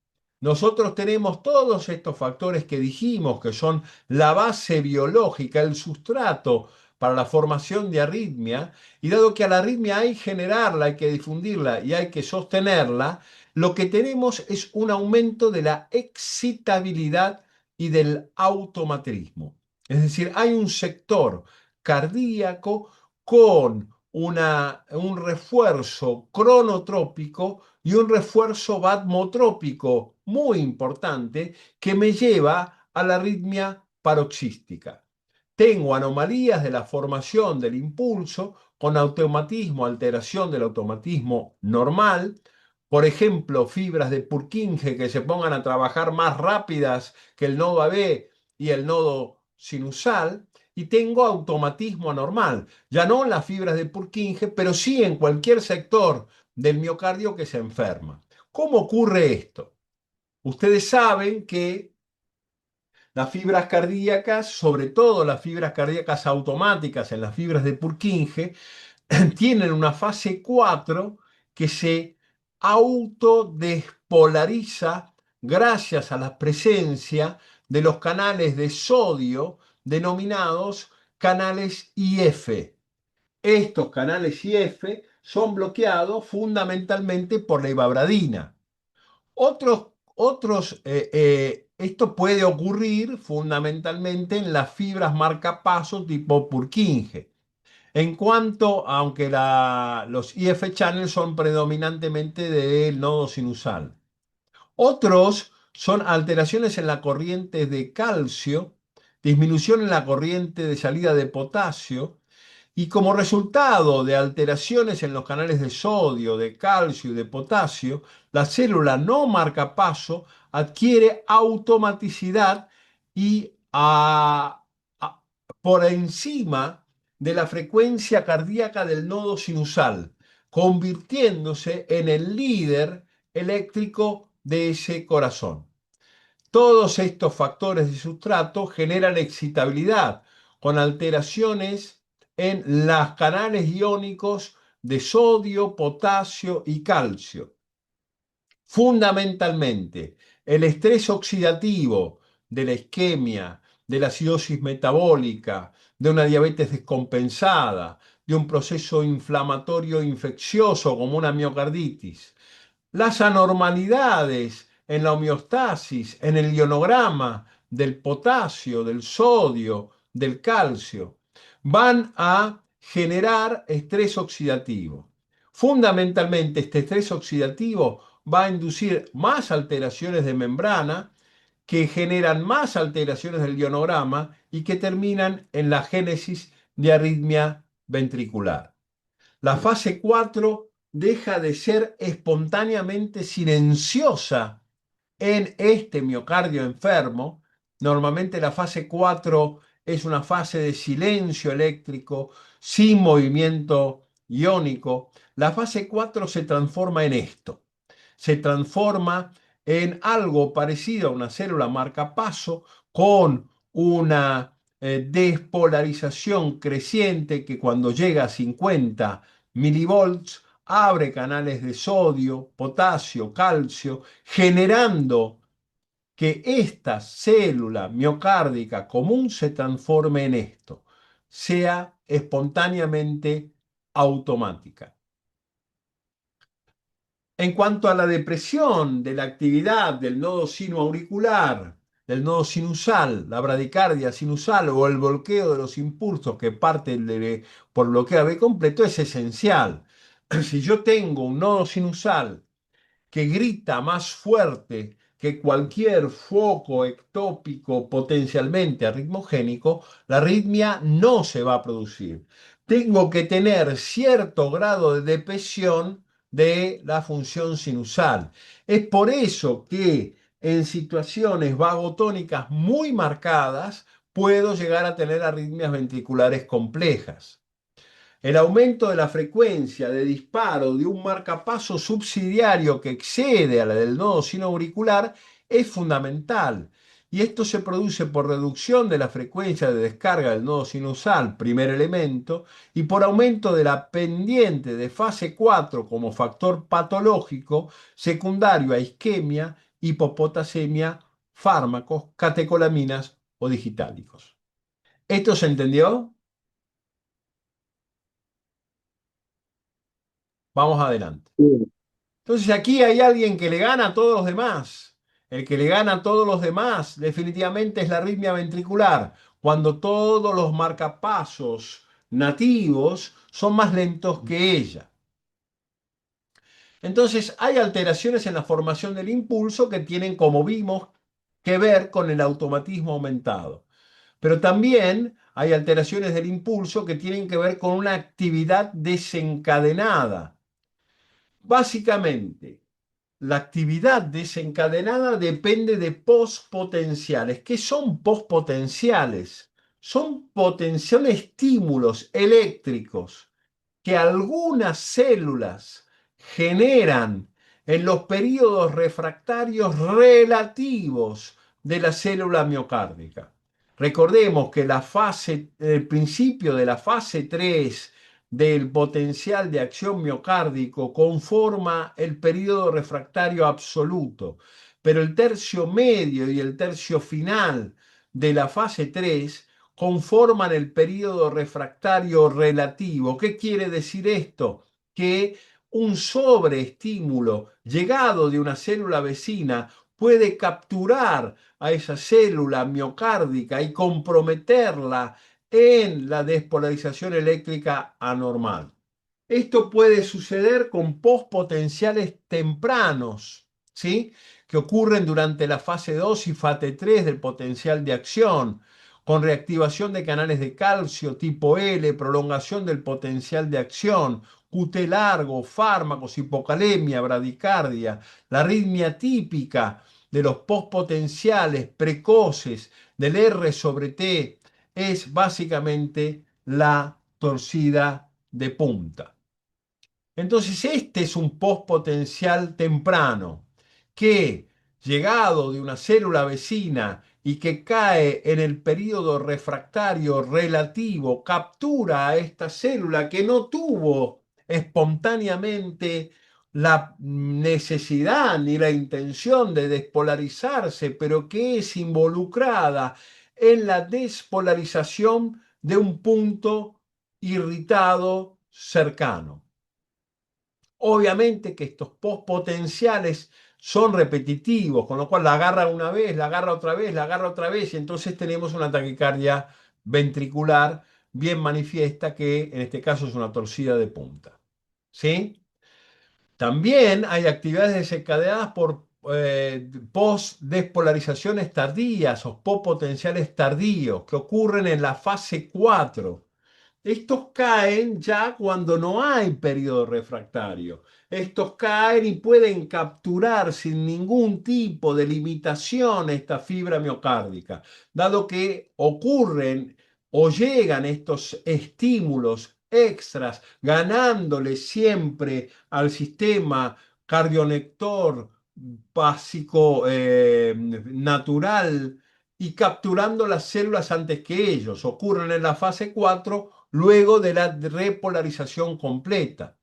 Nosotros tenemos todos estos factores que dijimos que son la base biológica, el sustrato para la formación de arritmia, y dado que a la arritmia hay que generarla, hay que difundirla y hay que sostenerla, lo que tenemos es un aumento de la excitabilidad y del automatismo. Es decir, hay un sector cardíaco con un refuerzo cronotrópico y un refuerzo batmotrópico muy importante que me lleva a la arritmia paroxística. Tengo anomalías de la formación del impulso con automatismo, alteración del automatismo normal, por ejemplo, fibras de Purkinje que se pongan a trabajar más rápidas que el nodo AB y el nodo sinusal, y tengo automatismo anormal, ya no en las fibras de Purkinje, pero sí en cualquier sector del miocardio que se enferma. ¿Cómo ocurre esto? Ustedes saben que las fibras cardíacas, sobre todo las fibras cardíacas automáticas en las fibras de Purkinje, tienen una fase 4 que se autodespolariza gracias a la presencia de los canales de sodio denominados canales IF. Estos canales IF son bloqueados fundamentalmente por la ibabradina. Esto puede ocurrir fundamentalmente en las fibras marcapaso tipo Purkinje. En cuanto, aunque los IF channels son predominantemente del nodo sinusal. Otros son alteraciones en la corriente de calcio, disminución en la corriente de salida de potasio, y como resultado de alteraciones en los canales de sodio, de calcio y de potasio, la célula no marcapaso adquiere automaticidad y por encima de la frecuencia cardíaca del nodo sinusal, convirtiéndose en el líder eléctrico de ese corazón. Todos estos factores de sustrato generan excitabilidad con alteraciones en los canales iónicos de sodio, potasio y calcio. Fundamentalmente, el estrés oxidativo de la isquemia, de la acidosis metabólica, de una diabetes descompensada, de un proceso inflamatorio infeccioso como una miocarditis, las anormalidades en la homeostasis, en el ionograma del potasio, del sodio, del calcio, van a generar estrés oxidativo. Fundamentalmente, este estrés oxidativo va a inducir más alteraciones de membrana que generan más alteraciones del ionograma y que terminan en la génesis de arritmia ventricular. La fase 4 deja de ser espontáneamente silenciosa en este miocardio enfermo. Normalmente la fase 4 es una fase de silencio eléctrico sin movimiento iónico. La fase 4 se transforma en esto. Se transforma en algo parecido a una célula marcapaso con una despolarización creciente que cuando llega a 50 milivolts abre canales de sodio, potasio, calcio, generando que esta célula miocárdica común se transforme en esto, sea espontáneamente automática. En cuanto a la depresión de la actividad del nodo sinoauricular, del nodo sinusal, la bradicardia sinusal o el bloqueo de los impulsos que parten por bloqueo AB completo es esencial. Si yo tengo un nodo sinusal que grita más fuerte que cualquier foco ectópico potencialmente arritmogénico, la arritmia no se va a producir. Tengo que tener cierto grado de depresión de la función sinusal. Es por eso que en situaciones vagotónicas muy marcadas puedo llegar a tener arritmias ventriculares complejas. El aumento de la frecuencia de disparo de un marcapaso subsidiario que excede a la del nodo sinoauricular es fundamental. Y esto se produce por reducción de la frecuencia de descarga del nodo sinusal, primer elemento, y por aumento de la pendiente de fase 4 como factor patológico secundario a isquemia, hipopotasemia, fármacos, catecolaminas o digitálicos. ¿Esto se entendió? Vamos adelante. Sí. Entonces aquí hay alguien que le gana a todos los demás. El que le gana a todos los demás definitivamente es la arritmia ventricular, cuando todos los marcapasos nativos son más lentos que ella. Entonces hay alteraciones en la formación del impulso que tienen, como vimos, que ver con el automatismo aumentado. Pero también hay alteraciones del impulso que tienen que ver con una actividad desencadenada. Básicamente, la actividad desencadenada depende de postpotenciales. ¿Qué son postpotenciales? Son estímulos eléctricos que algunas células generan en los períodos refractarios relativos de la célula miocárdica. Recordemos que el principio de la fase 3 del potencial de acción miocárdico conforma el período refractario absoluto, pero el tercio medio y el tercio final de la fase 3 conforman el período refractario relativo. ¿Qué quiere decir esto? Que un sobreestímulo llegado de una célula vecina puede capturar a esa célula miocárdica y comprometerla en la despolarización eléctrica anormal. Esto puede suceder con postpotenciales tempranos, ¿sí? Que ocurren durante la fase 2 y fase 3 del potencial de acción, con reactivación de canales de calcio tipo L, prolongación del potencial de acción, QT largo, fármacos, hipocalemia, bradicardia, la arritmia típica de los postpotenciales precoces del R sobre T es básicamente la torcida de punta. Entonces, este es un postpotencial temprano que, llegado de una célula vecina y que cae en el período refractario relativo, captura a esta célula que no tuvo espontáneamente la necesidad ni la intención de despolarizarse, pero que es involucrada en la despolarización de un punto irritado cercano. Obviamente que estos postpotenciales son repetitivos, con lo cual la agarra una vez, la agarra otra vez, la agarra otra vez, y entonces tenemos una taquicardia ventricular bien manifiesta, que en este caso es una torcida de punta. ¿Sí? También hay actividades desencadenadas por post-despolarizaciones tardías o postpotenciales tardíos que ocurren en la fase 4. Estos caen ya cuando no hay periodo refractario. Estos caen y pueden capturar sin ningún tipo de limitación esta fibra miocárdica, dado que ocurren o llegan estos estímulos extras, ganándole siempre al sistema cardionector básico natural y capturando las células antes que ellos. Ocurren en la fase 4 luego de la repolarización completa.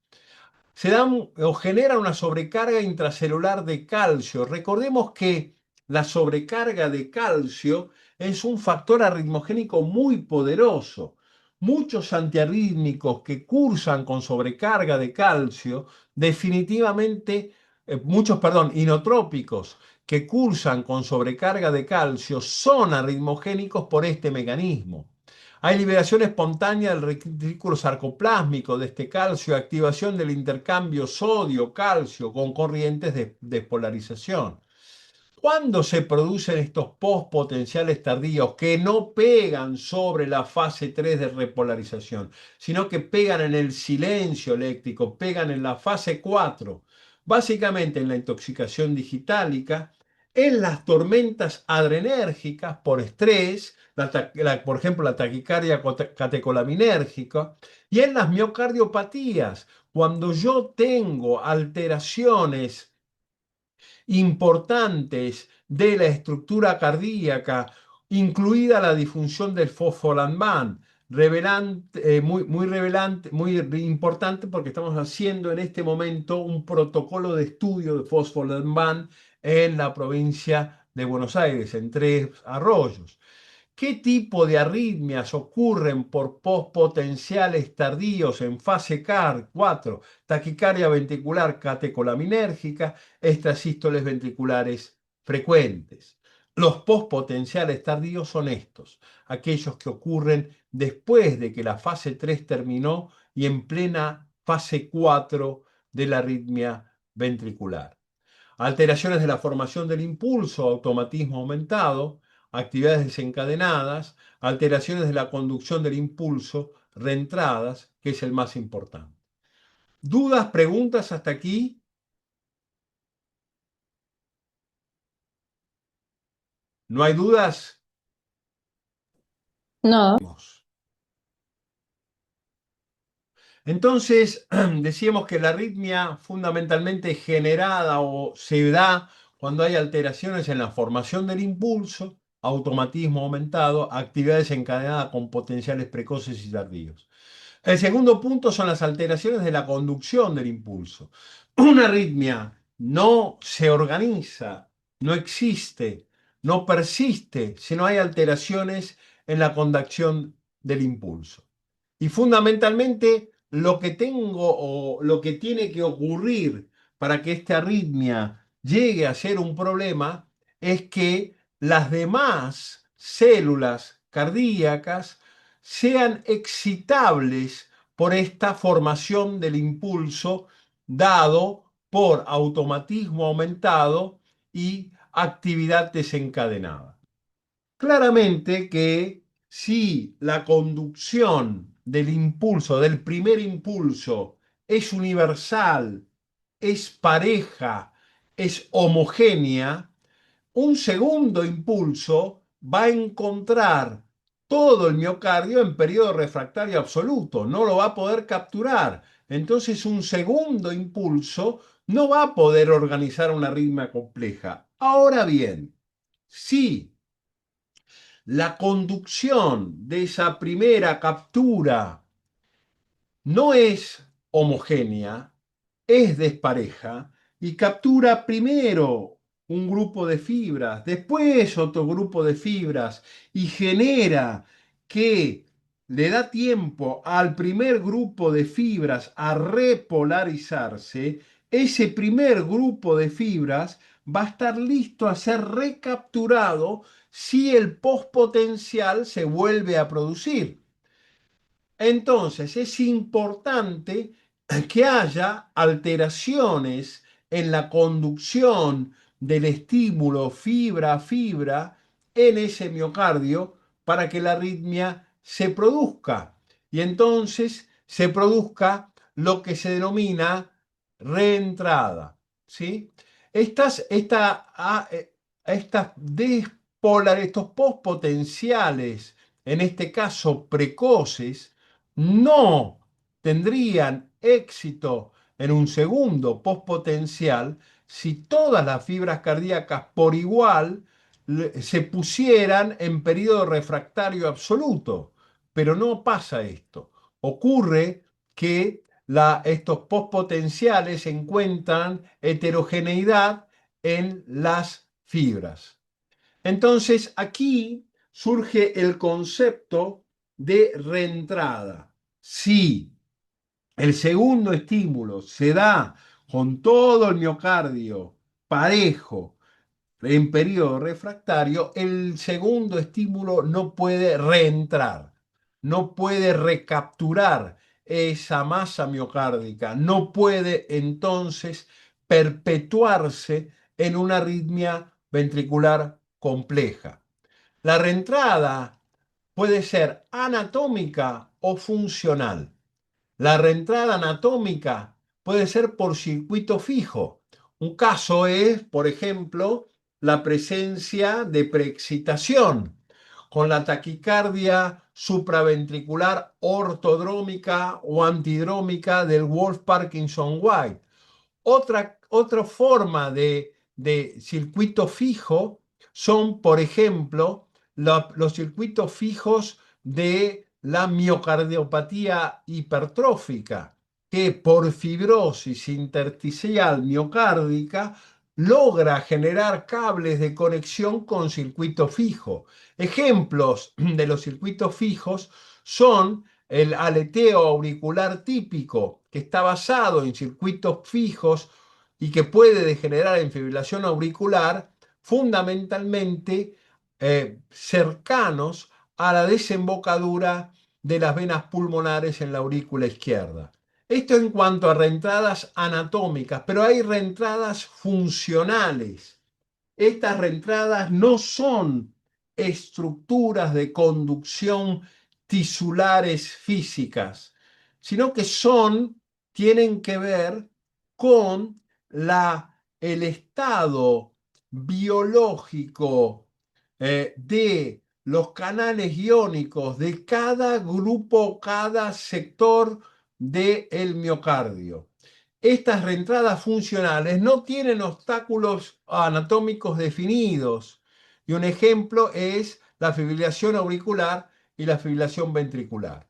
Se dan o generan una sobrecarga intracelular de calcio. Recordemos que la sobrecarga de calcio es un factor arritmogénico muy poderoso. Muchos antiarrítmicos que cursan con sobrecarga de calcio definitivamente inotrópicos que cursan con sobrecarga de calcio son arritmogénicos por este mecanismo. Hay liberación espontánea del retículo sarcoplásmico de este calcio, activación del intercambio sodio-calcio con corrientes de despolarización. ¿Cuándo se producen estos postpotenciales tardíos que no pegan sobre la fase 3 de repolarización, sino que pegan en el silencio eléctrico, pegan en la fase 4, básicamente en la intoxicación digitálica, en las tormentas adrenérgicas por estrés, por ejemplo la taquicardia catecolaminérgica, y en las miocardiopatías, cuando yo tengo alteraciones importantes de la estructura cardíaca, incluida la disfunción del fosfolamban, muy importante porque estamos haciendo en este momento un protocolo de estudio de fosfolamban en la provincia de Buenos Aires, en Tres Arroyos. ¿Qué tipo de arritmias ocurren por postpotenciales tardíos en fase CAR 4? Taquicardia ventricular catecolaminérgica, extrasístoles ventriculares frecuentes. Los postpotenciales tardíos son estos, aquellos que ocurren después de que la fase 3 terminó y en plena fase 4 de la arritmia ventricular. Alteraciones de la formación del impulso, automatismo aumentado, actividades desencadenadas, alteraciones de la conducción del impulso, reentradas, que es el más importante. ¿Dudas, preguntas hasta aquí? ¿No hay dudas? No. Entonces, decíamos que la arritmia fundamentalmente es generada o se da cuando hay alteraciones en la formación del impulso, automatismo aumentado, actividades encadenadas con potenciales precoces y tardíos. El segundo punto son las alteraciones de la conducción del impulso. Una arritmia no se organiza, no existe, no persiste si no hay alteraciones en la conducción del impulso. Y fundamentalmente lo que tengo o lo que tiene que ocurrir para que esta arritmia llegue a ser un problema es que las demás células cardíacas sean excitables por esta formación del impulso dado por automatismo aumentado y actividad desencadenada. Claramente que si la conducción del impulso, del primer impulso, es universal, es pareja, es homogénea, un segundo impulso va a encontrar todo el miocardio en periodo refractario absoluto, no lo va a poder capturar. Entonces un segundo impulso no va a poder organizar una arritmia compleja. Ahora bien, si la conducción de esa primera captura no es homogénea, es despareja y captura primero un grupo de fibras, después otro grupo de fibras y genera que le da tiempo al primer grupo de fibras a repolarizarse, ese primer grupo de fibras va a estar listo a ser recapturado si el postpotencial se vuelve a producir. Entonces es importante que haya alteraciones en la conducción del estímulo fibra a fibra en ese miocardio para que la arritmia se produzca y entonces se produzca lo que se denomina reentrada. ¿Sí? Estos postpotenciales, en este caso precoces, no tendrían éxito en un segundo postpotencial si todas las fibras cardíacas por igual se pusieran en periodo refractario absoluto. Pero no pasa esto. Ocurre que estos postpotenciales encuentran heterogeneidad en las fibras. Entonces aquí surge el concepto de reentrada. Si el segundo estímulo se da con todo el miocardio parejo en periodo refractario, el segundo estímulo no puede reentrar, no puede recapturar esa masa miocárdica, no puede entonces perpetuarse en una arritmia ventricular compleja. La reentrada puede ser anatómica o funcional. La reentrada anatómica puede ser por circuito fijo. Un caso es, por ejemplo, la presencia de preexcitación con la taquicardia supraventricular ortodrómica o antidrómica del Wolff-Parkinson-White. Otra forma de circuito fijo son, por ejemplo, los circuitos fijos de la miocardiopatía hipertrófica, que por fibrosis intersticial miocárdica logra generar cables de conexión con circuito fijo. Ejemplos de los circuitos fijos son el aleteo auricular típico, que está basado en circuitos fijos y que puede degenerar en fibrilación auricular, fundamentalmente cercanos a la desembocadura de las venas pulmonares en la aurícula izquierda. Esto en cuanto a reentradas anatómicas, pero hay reentradas funcionales. Estas reentradas no son estructuras de conducción tisulares físicas, sino que tienen que ver con el estado biológico de los canales iónicos de cada grupo, cada sector del miocardio. Estas reentradas funcionales no tienen obstáculos anatómicos definidos. Y un ejemplo es la fibrilación auricular y la fibrilación ventricular.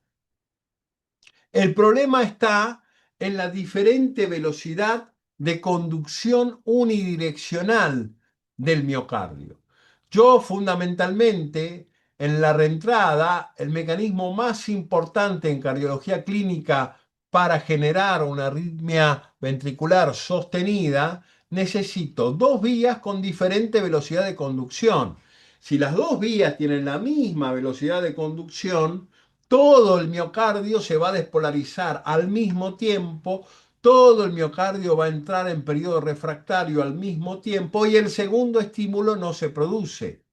El problema está en la diferente velocidad de conducción unidireccional del miocardio. Yo fundamentalmente en la reentrada, el mecanismo más importante en cardiología clínica para generar una arritmia ventricular sostenida, necesito dos vías con diferente velocidad de conducción. Si las dos vías tienen la misma velocidad de conducción, todo el miocardio se va a despolarizar al mismo tiempo, todo el miocardio va a entrar en periodo refractario al mismo tiempo y el segundo estímulo no se produce.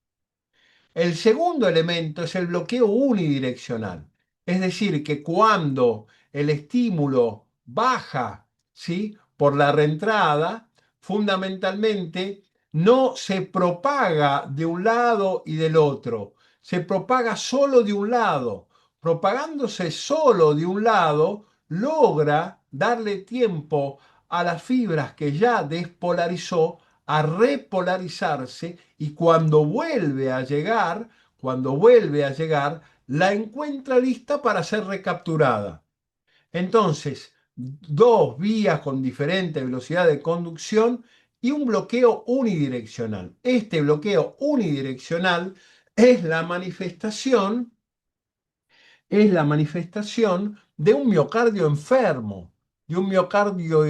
El segundo elemento es el bloqueo unidireccional, es decir, que cuando el estímulo baja, ¿sí?, por la reentrada, fundamentalmente no se propaga de un lado y del otro, se propaga solo de un lado. Propagándose solo de un lado, logra darle tiempo a las fibras que ya despolarizó a repolarizarse y cuando vuelve a llegar, la encuentra lista para ser recapturada. Entonces, dos vías con diferente velocidad de conducción y un bloqueo unidireccional. Este bloqueo unidireccional es la manifestación de un miocardio enfermo, de un miocardio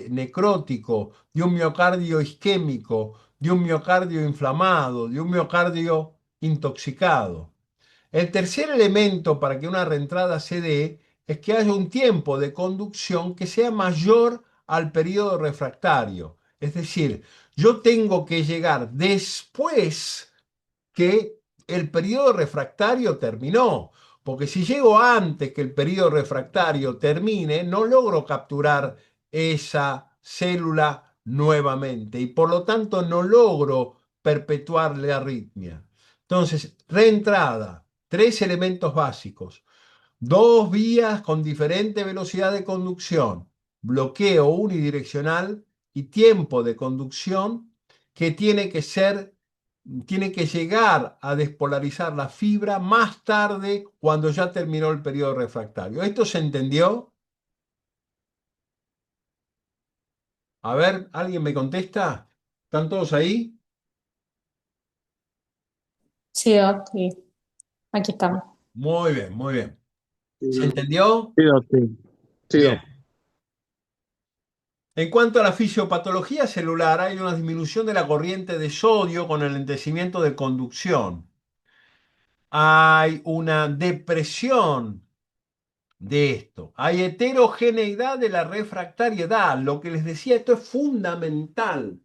necrótico, de un miocardio isquémico, de un miocardio inflamado, de un miocardio intoxicado. El tercer elemento para que una reentrada se dé es que haya un tiempo de conducción que sea mayor al periodo refractario. Es decir, yo tengo que llegar después que el periodo refractario terminó, porque si llego antes que el periodo refractario termine, no logro capturar esa célula nuevamente y por lo tanto no logro perpetuar la arritmia. Entonces, reentrada, tres elementos básicos: dos vías con diferente velocidad de conducción, bloqueo unidireccional y tiempo de conducción que tiene que llegar a despolarizar la fibra más tarde cuando ya terminó el periodo refractario. ¿Esto se entendió? A ver, ¿alguien me contesta? ¿Están todos ahí? Sí, Doc, sí. Aquí estamos. Muy bien, muy bien. ¿Se Sí, entendió? sí, doctor. Sí, Bien. doctor. En cuanto a la fisiopatología celular, hay una disminución de la corriente de sodio con el lentecimiento de conducción. Hay una depresión de esto. Hay heterogeneidad de la refractariedad. Lo que les decía, esto es fundamental.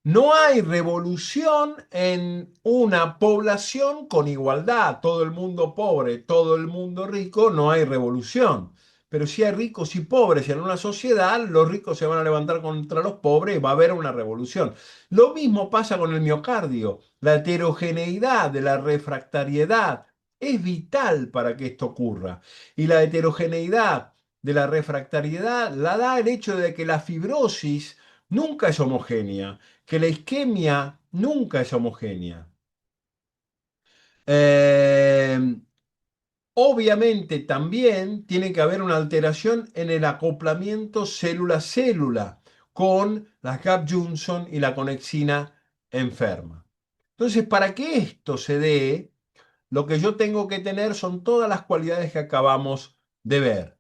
No hay revolución en una población con igualdad. Todo el mundo pobre, todo el mundo rico, no hay revolución. Pero si hay ricos y pobres en una sociedad, los ricos se van a levantar contra los pobres y va a haber una revolución. Lo mismo pasa con el miocardio. La heterogeneidad de la refractariedad es vital para que esto ocurra. Y la heterogeneidad de la refractariedad la da el hecho de que la fibrosis nunca es homogénea, que la isquemia nunca es homogénea. Eh, Obviamente también tiene que haber una alteración en el acoplamiento célula-célula con la Gap-Johnson y la conexina enferma. Entonces, para que esto se dé, lo que yo tengo que tener son todas las cualidades que acabamos de ver,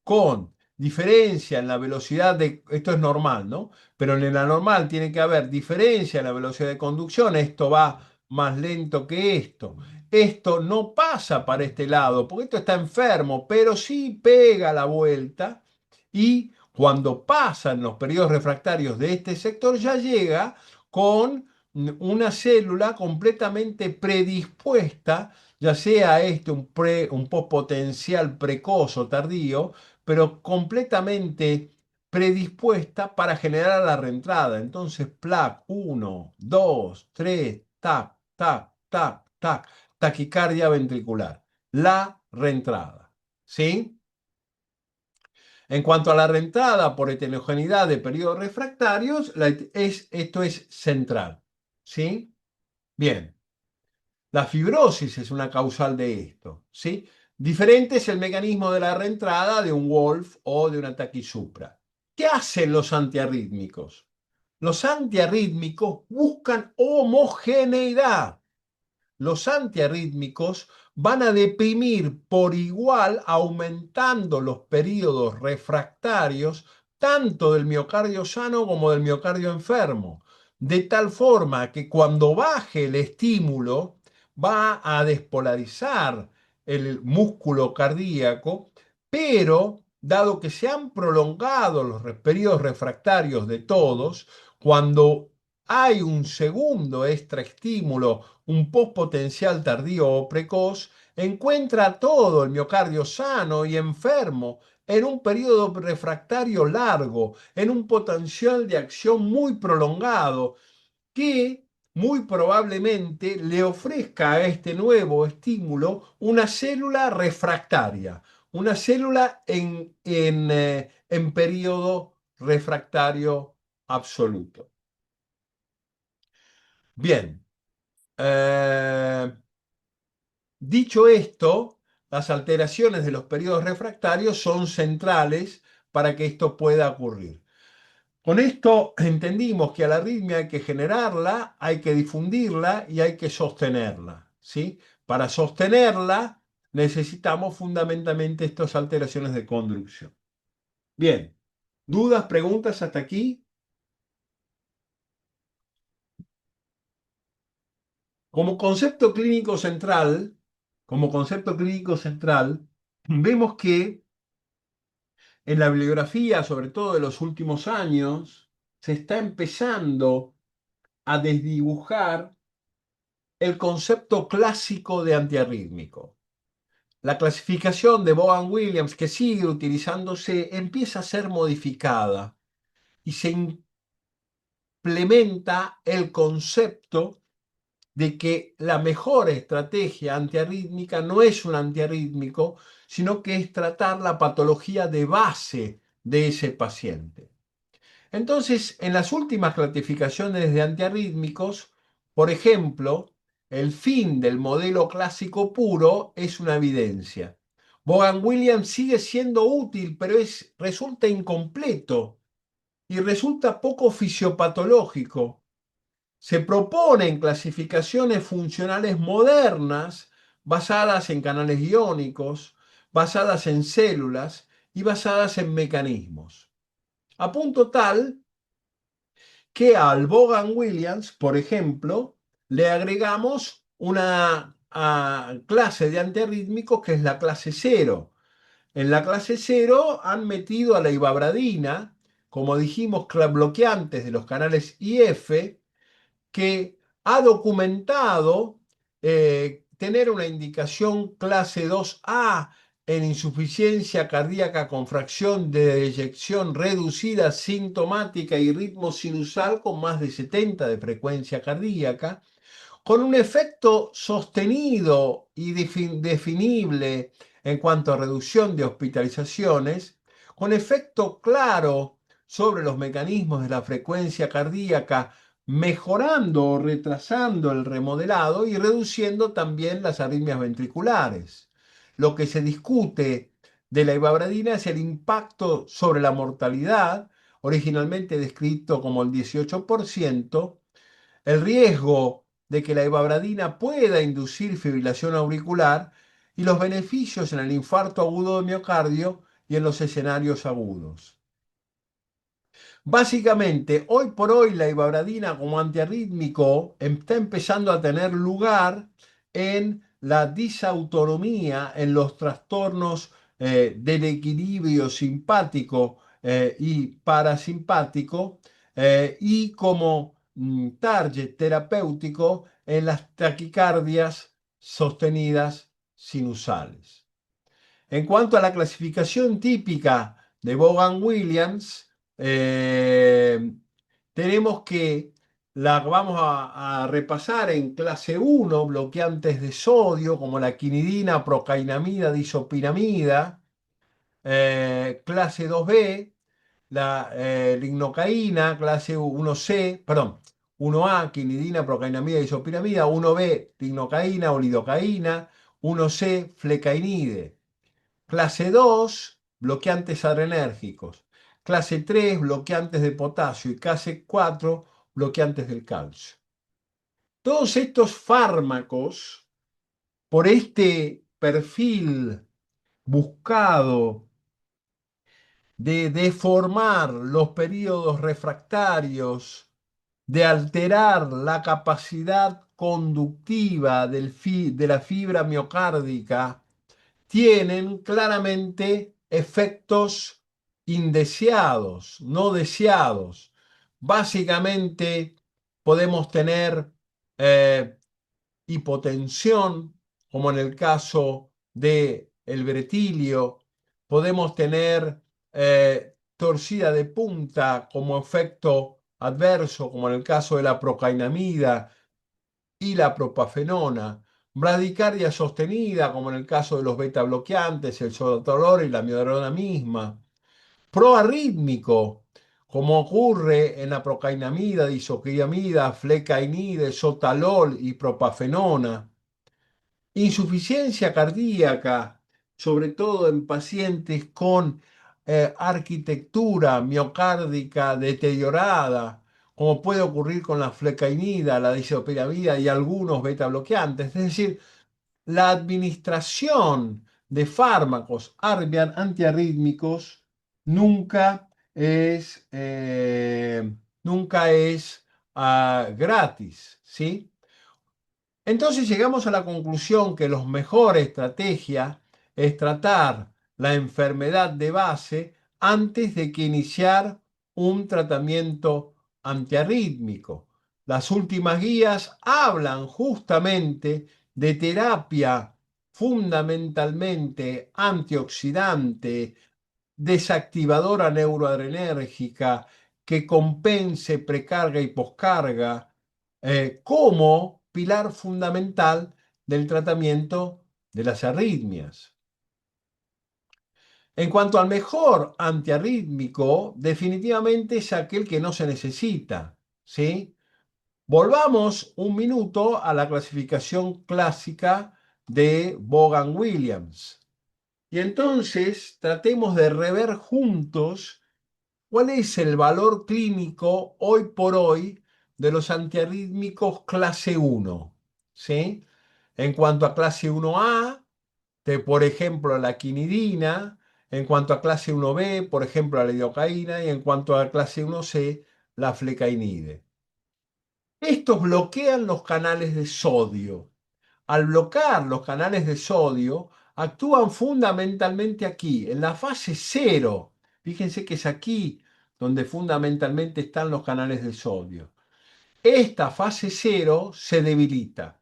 con diferencia en la velocidad de, esto es normal, ¿no? Pero en la normal tiene que haber diferencia en la velocidad de conducción, esto va más lento que esto. Esto no pasa para este lado, porque esto está enfermo, pero sí pega la vuelta y cuando pasa en los periodos refractarios de este sector ya llega con una célula completamente predispuesta, ya sea un potencial precoz o tardío, pero completamente predispuesta para generar la reentrada. Entonces, plac, 1, 2, 3, tac, tac, tac, tac, taquicardia ventricular. La reentrada. ¿Sí? En cuanto a la reentrada por heterogeneidad de periodos refractarios, esto es central. ¿Sí? Bien. La fibrosis es una causal de esto, ¿sí? Diferente es el mecanismo de la reentrada de un Wolf o de una taquisupra. ¿Qué hacen los antiarrítmicos? Los antiarrítmicos buscan homogeneidad. Los antiarrítmicos van a deprimir por igual, aumentando los periodos refractarios tanto del miocardio sano como del miocardio enfermo, de tal forma que cuando baje el estímulo va a despolarizar el músculo cardíaco, pero dado que se han prolongado los periodos refractarios de todos, cuando hay un segundo extraestímulo, un postpotencial tardío o precoz, encuentra todo el miocardio sano y enfermo en un periodo refractario largo, en un potencial de acción muy prolongado, que muy probablemente le ofrezca a este nuevo estímulo una célula refractaria, una célula en periodo refractario absoluto. Bien, dicho esto, las alteraciones de los periodos refractarios son centrales para que esto pueda ocurrir. Con esto entendimos que a la arritmia hay que generarla, hay que difundirla y hay que sostenerla, ¿sí? Para sostenerla necesitamos fundamentalmente estas alteraciones de conducción. Bien, ¿dudas, preguntas hasta aquí? Como concepto clínico central, vemos que en la bibliografía, sobre todo de los últimos años, se está empezando a desdibujar el concepto clásico de antiarrítmico. La clasificación de Vaughan Williams, que sigue utilizándose, empieza a ser modificada y se implementa el concepto de que la mejor estrategia antiarrítmica no es un antiarrítmico, sino que es tratar la patología de base de ese paciente. Entonces, en las últimas clasificaciones de antiarrítmicos, por ejemplo, el fin del modelo clásico puro es una evidencia. Vaughan Williams sigue siendo útil, pero resulta incompleto y resulta poco fisiopatológico. Se proponen clasificaciones funcionales modernas basadas en canales iónicos, basadas en células y basadas en mecanismos. a punto tal que al Vaughan Williams, por ejemplo, le agregamos una clase de antiarrítmicos que es la clase 0. En la clase 0 han metido a la ivabradina, como dijimos, bloqueantes de los canales IF, que ha documentado tener una indicación clase 2A en insuficiencia cardíaca con fracción de eyección reducida sintomática y ritmo sinusal con más de 70 de frecuencia cardíaca, con un efecto sostenido y definible en cuanto a reducción de hospitalizaciones, con efecto claro sobre los mecanismos de la frecuencia cardíaca, mejorando o retrasando el remodelado y reduciendo también las arritmias ventriculares. Lo que se discute de la ivabradina es el impacto sobre la mortalidad, originalmente descrito como el 18%, el riesgo de que la ivabradina pueda inducir fibrilación auricular y los beneficios en el infarto agudo de miocardio y en los escenarios agudos. Básicamente, hoy por hoy la ivabradina como antiarrítmico está empezando a tener lugar en la disautonomía, en los trastornos del equilibrio simpático y parasimpático, y como target terapéutico en las taquicardias sostenidas sinusales. En cuanto a la clasificación típica de Vaughan Williams, tenemos que la vamos a repasar en clase 1, bloqueantes de sodio como la quinidina, procainamida, disopinamida. Clase 2B, la lignocaína, clase 1C, perdón, 1A, quinidina, procainamida, disopiramida, 1B, lignocaína o lidocaína, 1C, flecainide. Clase 2, bloqueantes adrenérgicos. Clase 3, bloqueantes de potasio. Y clase 4, bloqueantes del calcio. Todos estos fármacos, por este perfil buscado de deformar los periodos refractarios, de alterar la capacidad conductiva de la fibra miocárdica, tienen claramente efectos indeseados, no deseados. Básicamente podemos tener hipotensión, como en el caso del bretilio, podemos tener torcida de punta como efecto adverso, como en el caso de la procainamida y la propafenona, bradicardia sostenida, como en el caso de los beta bloqueantes, el sotalol y la amiodarona misma, proarrítmico, como ocurre en la procainamida, disoquiamida, flecainide, sotalol y propafenona, insuficiencia cardíaca, sobre todo en pacientes con arquitectura miocárdica deteriorada, como puede ocurrir con la flecainida, la disopiramida y algunos beta bloqueantes. Es decir, la administración de fármacos antiarrítmicos nunca es gratis, ¿sí? Entonces llegamos a la conclusión que la mejor estrategia es tratar la enfermedad de base antes de que iniciar un tratamiento antiarrítmico. Las últimas guías hablan justamente de terapia fundamentalmente antioxidante, desactivadora neuroadrenérgica, que compense precarga y poscarga, como pilar fundamental del tratamiento de las arritmias. En cuanto al mejor antiarrítmico, definitivamente es aquel que no se necesita, ¿sí? Volvamos un minuto a la clasificación clásica de Vaughan Williams. Y entonces tratemos de rever juntos cuál es el valor clínico hoy por hoy de los antiarrítmicos clase 1, ¿sí? En cuanto a clase 1A, por ejemplo, la quinidina En cuanto a clase 1B, por ejemplo, la lidocaína, y en cuanto a clase 1C, la flecainide. Estos bloquean los canales de sodio. Al bloquear los canales de sodio, actúan fundamentalmente aquí, en la fase cero. Fíjense que es aquí donde fundamentalmente están los canales de sodio. Esta fase cero se debilita,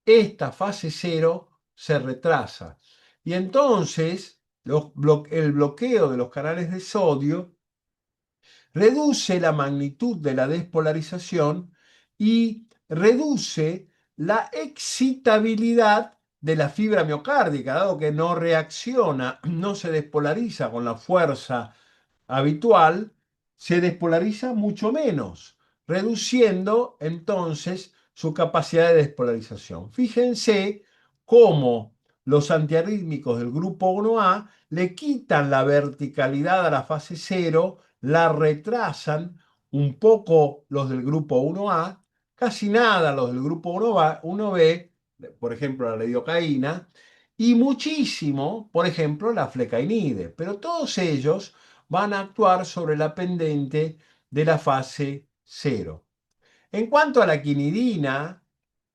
esta fase cero se retrasa. Y entonces el bloqueo de los canales de sodio reduce la magnitud de la despolarización y reduce la excitabilidad de la fibra miocárdica, dado que no reacciona, no se despolariza con la fuerza habitual, se despolariza mucho menos, reduciendo entonces su capacidad de despolarización. Fíjense cómo los antiarrítmicos del grupo 1A le quitan la verticalidad a la fase cero, la retrasan un poco los del grupo 1A, casi nada los del grupo 1B, por ejemplo la lidocaína, y muchísimo, por ejemplo, la flecainide. Pero todos ellos van a actuar sobre la pendente de la fase cero. En cuanto a la quinidina,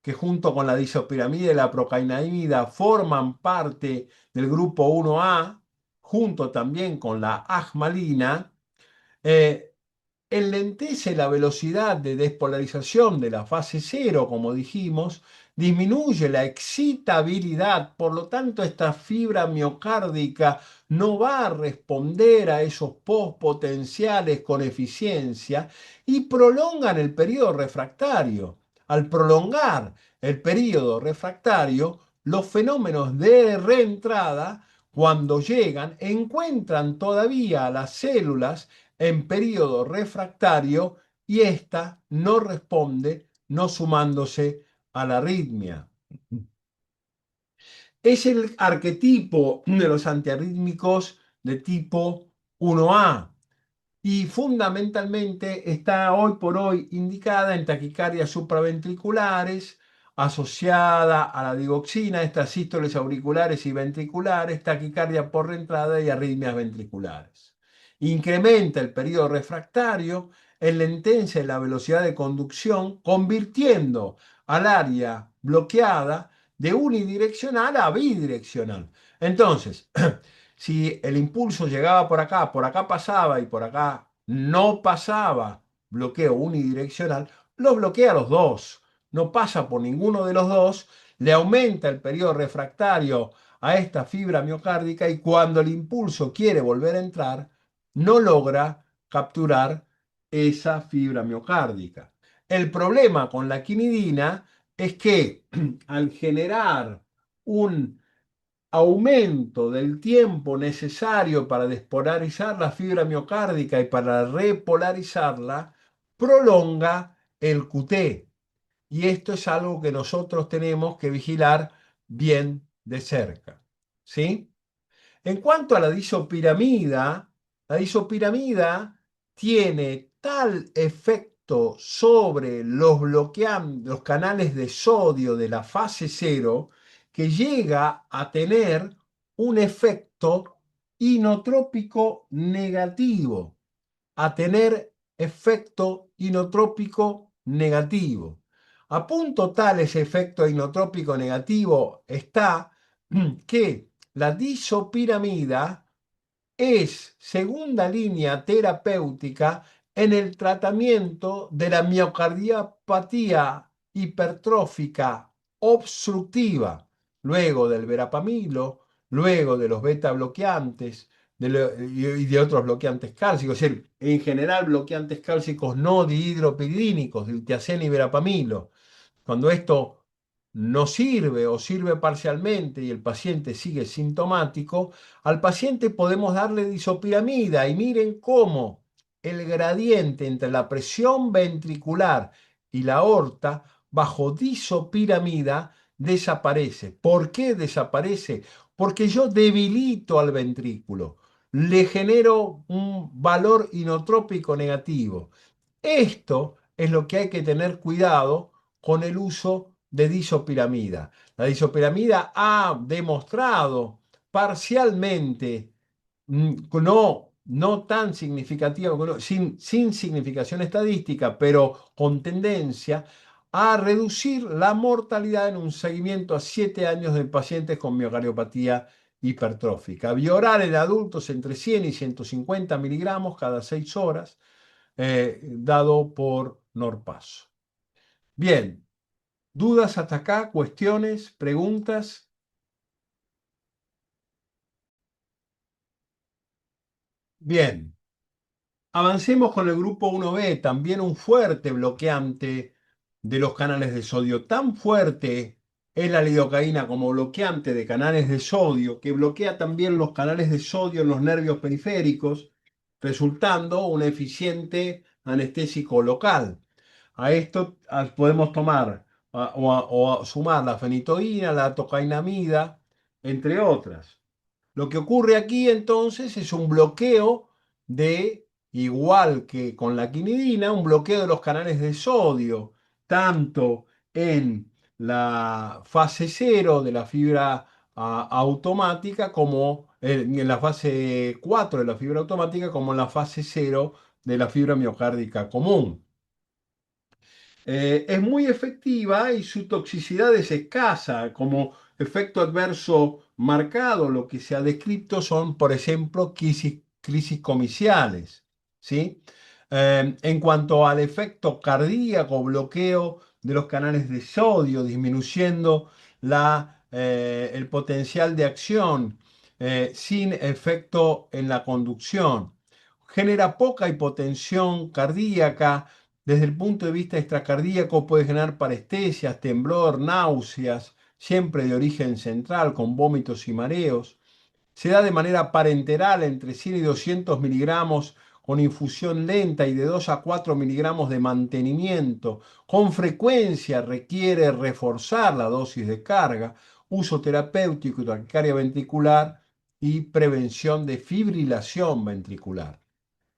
que junto con la disopiramida y la procainamida forman parte del grupo 1A, junto también con la agmalina, enlentece la velocidad de despolarización de la fase cero, como dijimos, disminuye la excitabilidad, por lo tanto esta fibra miocárdica no va a responder a esos postpotenciales con eficiencia y prolongan el periodo refractario. Al prolongar el periodo refractario, los fenómenos de reentrada, cuando llegan, encuentran todavía a las células en periodo refractario y ésta no responde, no sumándose a la arritmia. Es el arquetipo de los antiarrítmicos de tipo 1A y fundamentalmente está hoy por hoy indicada en taquicardias supraventriculares asociada a la digoxina, estas sístoles auriculares y ventriculares, taquicardia por reentrada y arritmias ventriculares. Incrementa el periodo refractario, enlentece la velocidad de conducción, convirtiendo al área bloqueada de unidireccional a bidireccional. Entonces, si el impulso llegaba por acá pasaba y por acá no pasaba, bloqueo unidireccional, lo bloquea a los dos, no pasa por ninguno de los dos, le aumenta el periodo refractario a esta fibra miocárdica y cuando el impulso quiere volver a entrar, no logra capturar esa fibra miocárdica. El problema con la quinidina es que al generar un aumento del tiempo necesario para despolarizar la fibra miocárdica y para repolarizarla, prolonga el QT. Y esto es algo que nosotros tenemos que vigilar bien de cerca. ¿Sí? En cuanto a la disopiramida tiene tal efecto sobre los canales de sodio de la fase cero que llega a tener un efecto inotrópico negativo, a tener efecto inotrópico negativo. A punto tal ese efecto inotrópico negativo está que la disopiramida es segunda línea terapéutica en el tratamiento de la miocardiopatía hipertrófica obstructiva, luego del verapamilo, luego de los beta bloqueantes y de otros bloqueantes cálcicos, es decir, en general bloqueantes cálcicos no dihidropiridínicos, diltiazem y verapamilo. Cuando esto no sirve o sirve parcialmente y el paciente sigue sintomático, al paciente podemos darle disopiramida y miren cómo el gradiente entre la presión ventricular y la aorta bajo disopiramida desaparece. ¿Por qué desaparece? Porque yo debilito al ventrículo, le genero un valor inotrópico negativo. Esto es lo que hay que tener cuidado con el uso de disopiramida. La disopiramida ha demostrado parcialmente no tan significativa, sin significación estadística, pero con tendencia a reducir la mortalidad en un seguimiento a 7 años de pacientes con miocardiopatía hipertrófica. Bioral en adultos entre 100 y 150 miligramos cada 6 horas, dado por Norpaso. Bien, ¿dudas hasta acá? ¿Cuestiones? ¿Preguntas? Bien. Avancemos con el grupo 1B, también un fuerte bloqueante de los canales de sodio. Tan fuerte es la lidocaína como bloqueante de canales de sodio, que bloquea también los canales de sodio en los nervios periféricos, resultando un eficiente anestésico local. A esto podemos tomar o sumar la fenitoína, la tocainamida, entre otras. Lo que ocurre aquí entonces es un bloqueo de, igual que con la quinidina, un bloqueo de los canales de sodio, tanto en la fase 0 de la fibra automática como en la fase 4 de la fibra automática como en la fase 0 de la fibra miocárdica común. Es muy efectiva y su toxicidad es escasa. Como efecto adverso marcado, lo que se ha descrito son, por ejemplo, crisis comiciales, ¿sí? En cuanto al efecto cardíaco, bloqueo de los canales de sodio, disminuyendo el potencial de acción, sin efecto en la conducción. Genera poca hipotensión cardíaca. Desde el punto de vista extracardíaco puede generar parestesias, temblor, náuseas, siempre de origen central, con vómitos y mareos. Se da de manera parenteral entre 100 y 200 miligramos con infusión lenta y de 2 a 4 miligramos de mantenimiento. Con frecuencia requiere reforzar la dosis de carga, uso terapéutico y taquicardia ventricular y prevención de fibrilación ventricular.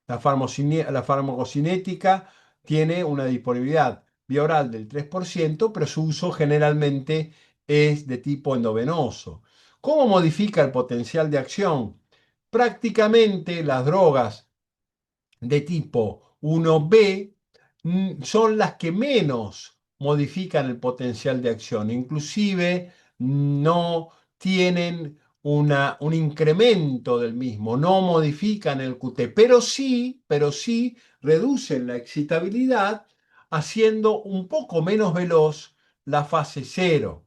La farmacocinética tiene una disponibilidad vía oral del 3%, pero su uso generalmente es de tipo endovenoso. ¿Cómo modifica el potencial de acción? Prácticamente las drogas de tipo 1B son las que menos modifican el potencial de acción. Inclusive no tienen un incremento del mismo, no modifican el QT, pero sí reducen la excitabilidad haciendo un poco menos veloz la fase 0.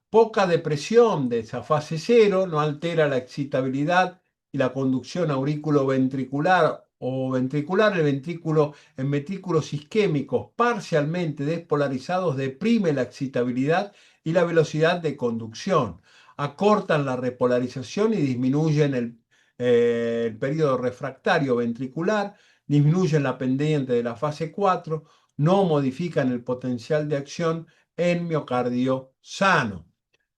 Poca depresión de esa fase 0 no altera la excitabilidad y la conducción auriculoventricular o ventricular. El ventrículo en ventrículos isquémicos parcialmente despolarizados deprime la excitabilidad y la velocidad de conducción. Acortan la repolarización y disminuyen el periodo refractario ventricular, disminuyen la pendiente de la fase 4, no modifican el potencial de acción en miocardio sano.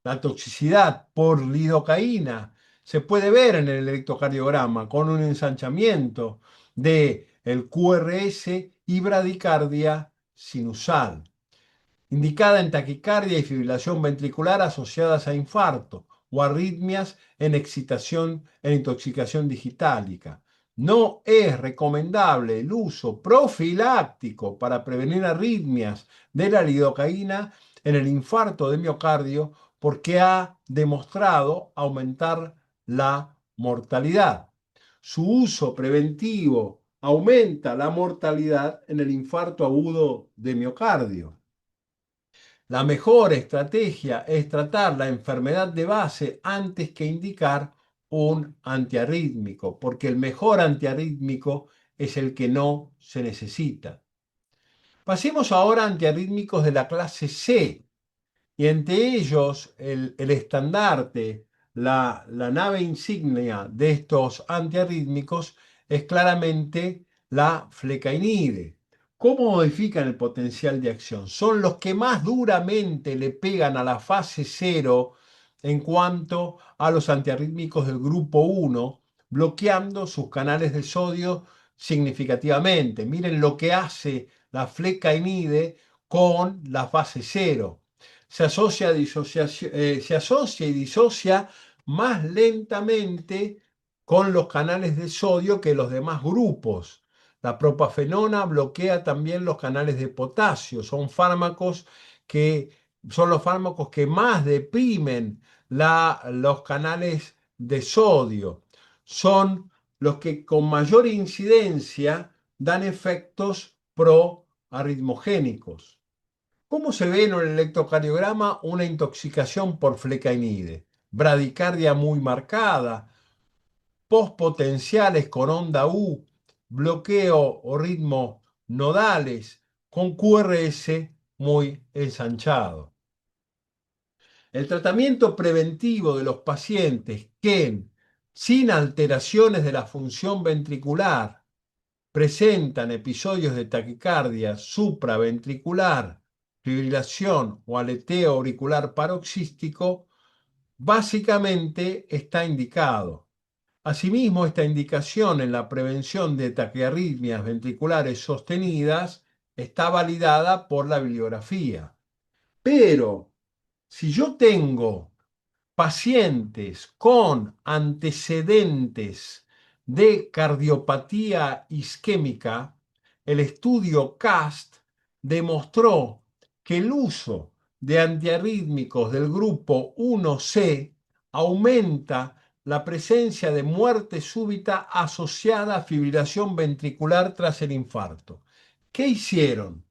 La toxicidad por lidocaína se puede ver en el electrocardiograma con un ensanchamiento del QRS y bradicardia sinusal, indicada en taquicardia y fibrilación ventricular asociadas a infarto o arritmias en excitación en intoxicación digitálica. No es recomendable el uso profiláctico para prevenir arritmias de la lidocaína en el infarto de miocardio porque ha demostrado aumentar la mortalidad. Su uso preventivo aumenta la mortalidad en el infarto agudo de miocardio. La mejor estrategia es tratar la enfermedad de base antes que indicar un antiarrítmico, porque el mejor antiarrítmico es el que no se necesita. Pasemos ahora a antiarrítmicos de la clase C, y entre ellos el estandarte, la nave insignia de estos antiarrítmicos es claramente la flecainide. ¿Cómo modifican el potencial de acción? Son los que más duramente le pegan a la fase 0 en cuanto a los antiarrítmicos del grupo 1, bloqueando sus canales de sodio significativamente. Miren lo que hace la flecainide con la fase 0. Se asocia y disocia más lentamente con los canales de sodio que los demás grupos. La propafenona bloquea también los canales de potasio. Son fármacos que son los fármacos que más deprimen los canales de sodio. Son los que con mayor incidencia dan efectos proarritmogénicos. ¿Cómo se ve en el electrocardiograma una intoxicación por flecainide? Bradicardia muy marcada, postpotenciales con onda U, bloqueo o ritmo nodales, con QRS muy ensanchado. El tratamiento preventivo de los pacientes que, sin alteraciones de la función ventricular, presentan episodios de taquicardia supraventricular, fibrilación o aleteo auricular paroxístico, básicamente está indicado. Asimismo, esta indicación en la prevención de taquiarritmias ventriculares sostenidas está validada por la bibliografía. Pero si yo tengo pacientes con antecedentes de cardiopatía isquémica, el estudio CAST demostró que el uso de antiarrítmicos del grupo 1C aumenta la presencia de muerte súbita asociada a fibrilación ventricular tras el infarto. ¿Qué hicieron?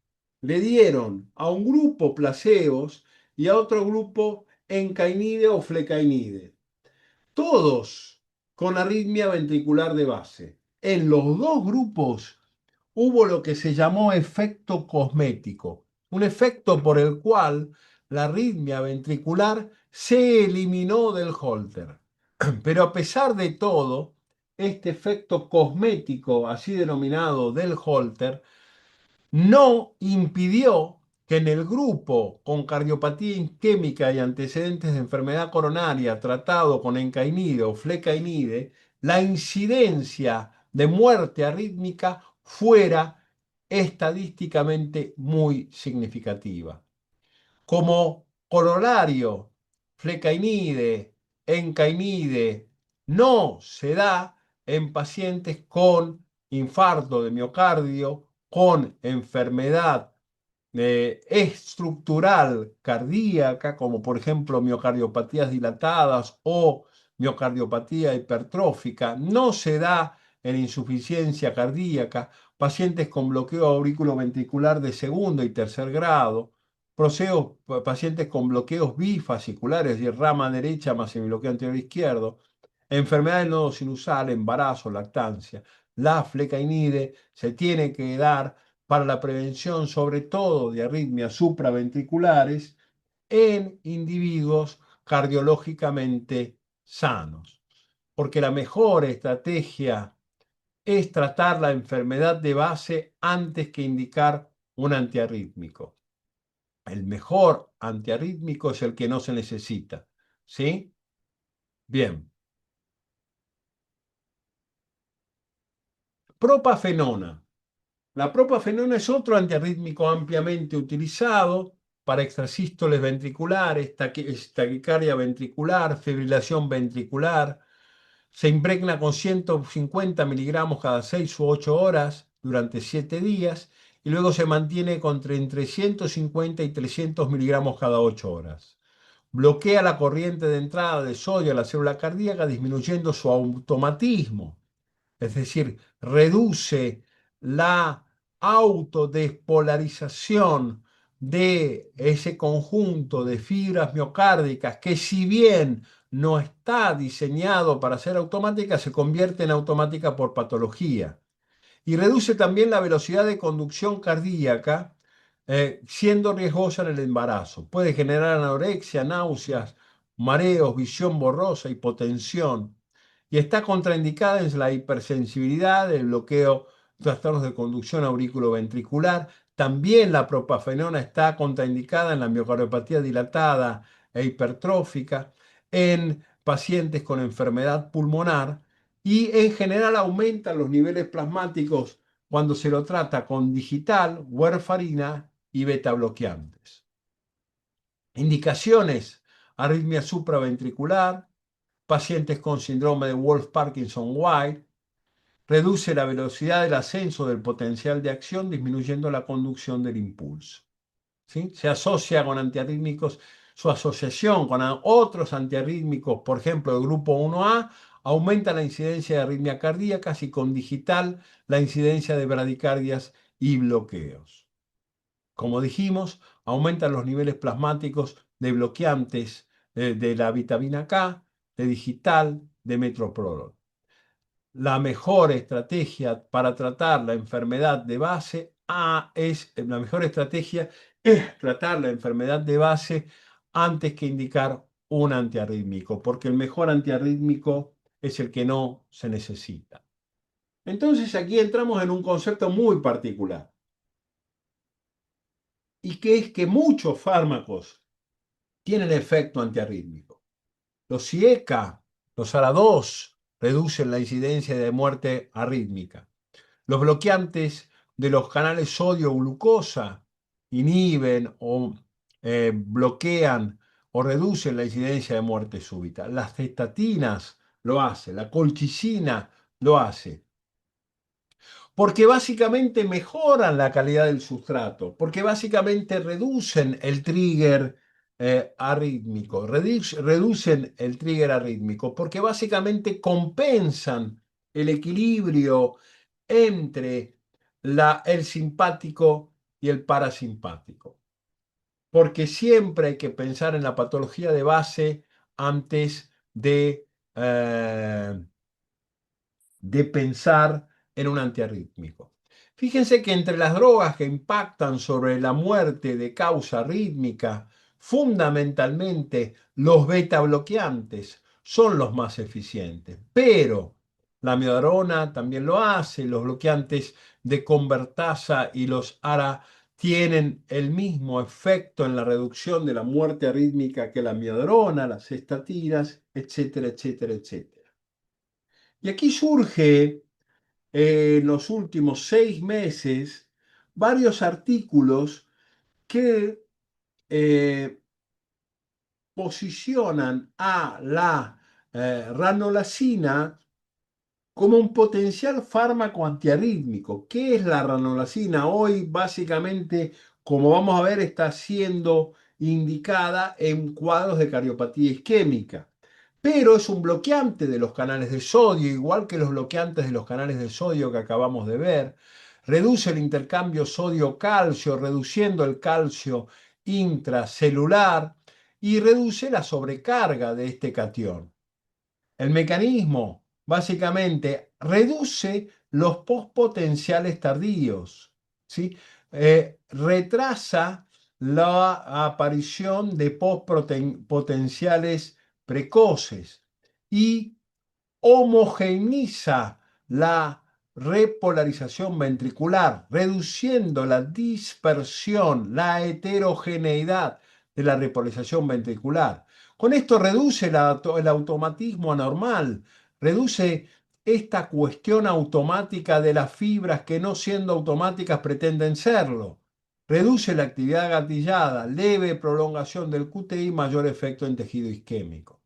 Le dieron a un grupo placebos y a otro grupo encainide o flecainide, todos con arritmia ventricular de base. En los dos grupos hubo lo que se llamó efecto cosmético, un efecto por el cual la arritmia ventricular se eliminó del holter. Pero a pesar de todo, este efecto cosmético, así denominado del holter, no impidió que en el grupo con cardiopatía isquémica y antecedentes de enfermedad coronaria tratado con encainide o flecainide, la incidencia de muerte arrítmica fuera estadísticamente muy significativa. Como corolario, flecainide, encainide no se da en pacientes con infarto de miocardio, con enfermedad estructural cardíaca, como por ejemplo miocardiopatías dilatadas o miocardiopatía hipertrófica, no se da en insuficiencia cardíaca, pacientes con bloqueo auriculoventricular de segundo y tercer grado, pacientes con bloqueos bifasciculares y rama derecha más el bloqueo anterior izquierdo, enfermedad del nodo sinusal, embarazo, lactancia. La flecainide se tiene que dar para la prevención sobre todo de arritmias supraventriculares en individuos cardiológicamente sanos, porque la mejor estrategia es tratar la enfermedad de base antes que indicar un antiarrítmico. El mejor antiarrítmico es el que no se necesita, ¿sí? Bien. Propafenona. La propafenona es otro antiarrítmico ampliamente utilizado para extrasístoles ventriculares, taquicardia ventricular, fibrilación ventricular. Se impregna con 150 miligramos cada 6 u 8 horas durante 7 días y luego se mantiene entre 150 y 300 miligramos cada 8 horas. Bloquea la corriente de entrada de sodio a la célula cardíaca, disminuyendo su automatismo. Es decir, reduce la autodespolarización de ese conjunto de fibras miocárdicas que, si bien no está diseñado para ser automática, se convierte en automática por patología. Y reduce también la velocidad de conducción cardíaca, siendo riesgosa en el embarazo. Puede generar anorexia, náuseas, mareos, visión borrosa, hipotensión. Y está contraindicada en la hipersensibilidad, el bloqueo, trastornos de conducción auriculoventricular. También la propafenona está contraindicada en la miocardiopatía dilatada e hipertrófica, en pacientes con enfermedad pulmonar y en general aumenta los niveles plasmáticos cuando se lo trata con digital, warfarina y beta bloqueantes. Indicaciones: arritmia supraventricular, pacientes con síndrome de Wolff-Parkinson-White. Reduce la velocidad del ascenso del potencial de acción, disminuyendo la conducción del impulso. ¿Sí? Se asocia con antiarrítmicos, su asociación con otros antiarrítmicos, por ejemplo, el grupo 1A, aumenta la incidencia de arritmias cardíacas y con digital la incidencia de bradicardias y bloqueos. Como dijimos, aumentan los niveles plasmáticos de bloqueantes de la vitamina K, de digital, de metoprolol. La mejor estrategia para tratar la enfermedad de base la mejor estrategia es tratar la enfermedad de base antes que indicar un antiarrítmico, porque el mejor antiarrítmico es el que no se necesita. Entonces aquí entramos en un concepto muy particular, y que es que muchos fármacos tienen efecto antiarrítmico. Los CIECA, los ARA2, reducen la incidencia de muerte arrítmica. Los bloqueantes de los canales sodio-glucosa inhiben o bloquean o reducen la incidencia de muerte súbita. Las estatinas lo hacen, la colchicina lo hace. Porque básicamente mejoran la calidad del sustrato, porque básicamente reducen el trigger arrítmico, reducen el trigger arrítmico, porque básicamente compensan el equilibrio entre el simpático y el parasimpático. Porque siempre hay que pensar en la patología de base antes de pensar en un antiarrítmico. Fíjense que entre las drogas que impactan sobre la muerte de causa arrítmica, fundamentalmente los beta bloqueantes son los más eficientes, pero la amiodarona también lo hace, los bloqueantes de convertasa y los ARA tienen el mismo efecto en la reducción de la muerte arrítmica que la amiodarona, las estatinas, etcétera, etcétera, etcétera. Y aquí surge en los últimos 6 meses varios artículos que posicionan a la ranolacina como un potencial fármaco antiarrítmico. ¿Qué es la ranolacina? Hoy básicamente, como vamos a ver, está siendo indicada en cuadros de cardiopatía isquémica, pero es un bloqueante de los canales de sodio, igual que los bloqueantes de los canales de sodio que acabamos de ver. Reduce el intercambio sodio-calcio, reduciendo el calcio intracelular, y reduce la sobrecarga de este catión. El mecanismo básicamente reduce los postpotenciales tardíos, ¿sí? Retrasa la aparición de postpotenciales precoces y homogeneiza la repolarización ventricular, reduciendo la dispersión, la heterogeneidad de la repolarización ventricular. Con esto reduce el automatismo anormal, reduce esta cuestión automática de las fibras que no siendo automáticas pretenden serlo. Reduce la actividad gatillada, leve prolongación del QTI, mayor efecto en tejido isquémico.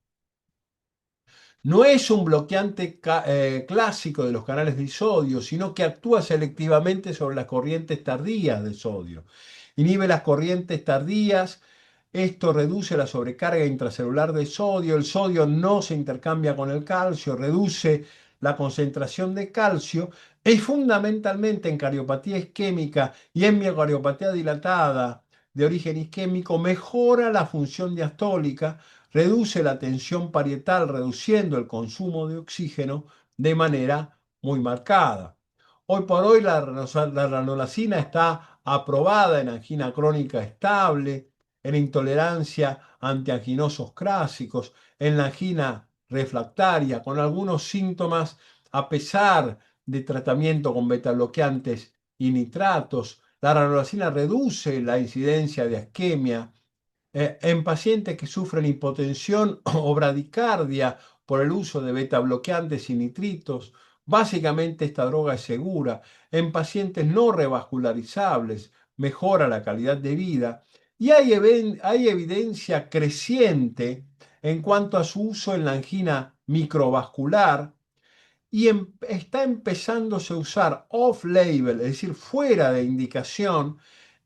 No es un bloqueante clásico de los canales de sodio, sino que actúa selectivamente sobre las corrientes tardías de sodio. Inhibe las corrientes tardías. Esto reduce la sobrecarga intracelular de sodio. El sodio no se intercambia con el calcio, reduce la concentración de calcio y fundamentalmente en cardiopatía isquémica y en miocardiopatía dilatada de origen isquémico mejora la función diastólica, reduce la tensión parietal, reduciendo el consumo de oxígeno de manera muy marcada. Hoy por hoy la ranolacina está aprobada en angina crónica estable, en intolerancia a antianginosos clásicos, en la angina refractaria, con algunos síntomas a pesar de tratamiento con betabloqueantes y nitratos. La ranolacina reduce la incidencia de isquemia en pacientes que sufren hipotensión o bradicardia por el uso de betabloqueantes y nitritos. Básicamente esta droga es segura. En pacientes no revascularizables mejora la calidad de vida y hay evidencia creciente en cuanto a su uso en la angina microvascular y está empezándose a usar off-label, es decir, fuera de indicación,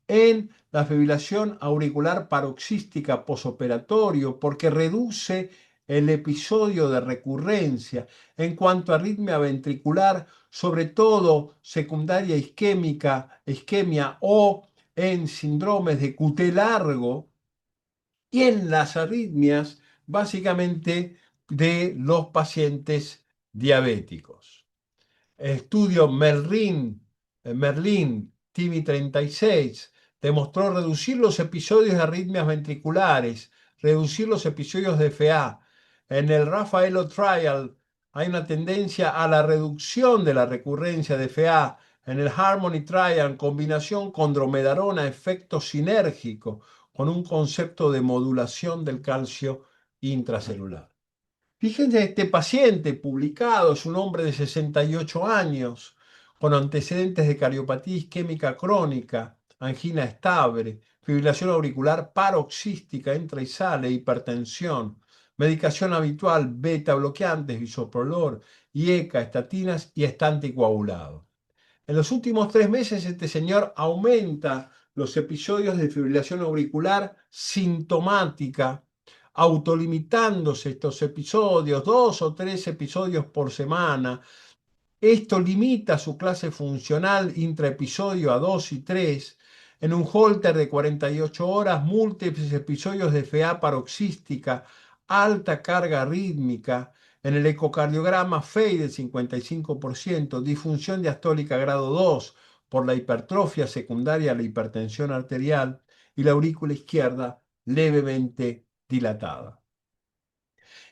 en la fibrilación auricular paroxística posoperatorio porque reduce el episodio de recurrencia. En cuanto a arritmia ventricular, sobre todo secundaria isquemia o en síndromes de QT largo, y en las arritmias básicamente de los pacientes diabéticos. Estudio Merlin TIMI 36 demostró reducir los episodios de arritmias ventriculares, reducir los episodios de FA. En el Raffaello Trial hay una tendencia a la reducción de la recurrencia de FA. En el Harmony Trial, en combinación con dromedarona, efecto sinérgico, con un concepto de modulación del calcio intracelular. Fíjense, este paciente publicado es un hombre de 68 años con antecedentes de cardiopatía isquémica crónica, angina estable, fibrilación auricular paroxística intraisale, hipertensión, medicación habitual, beta bloqueantes, bisoprolol, IECA, estatinas y está anticoagulado. En los últimos 3 meses este señor aumenta los episodios de fibrilación auricular sintomática, autolimitándose estos episodios, 2 o 3 episodios por semana. Esto limita su clase funcional intraepisodio a 2 y 3. En un holter de 48 horas, múltiples episodios de FA paroxística, alta carga rítmica. En el ecocardiograma, FEI del 55%, disfunción diastólica grado 2 por la hipertrofia secundaria a la hipertensión arterial y la aurícula izquierda levemente dilatada.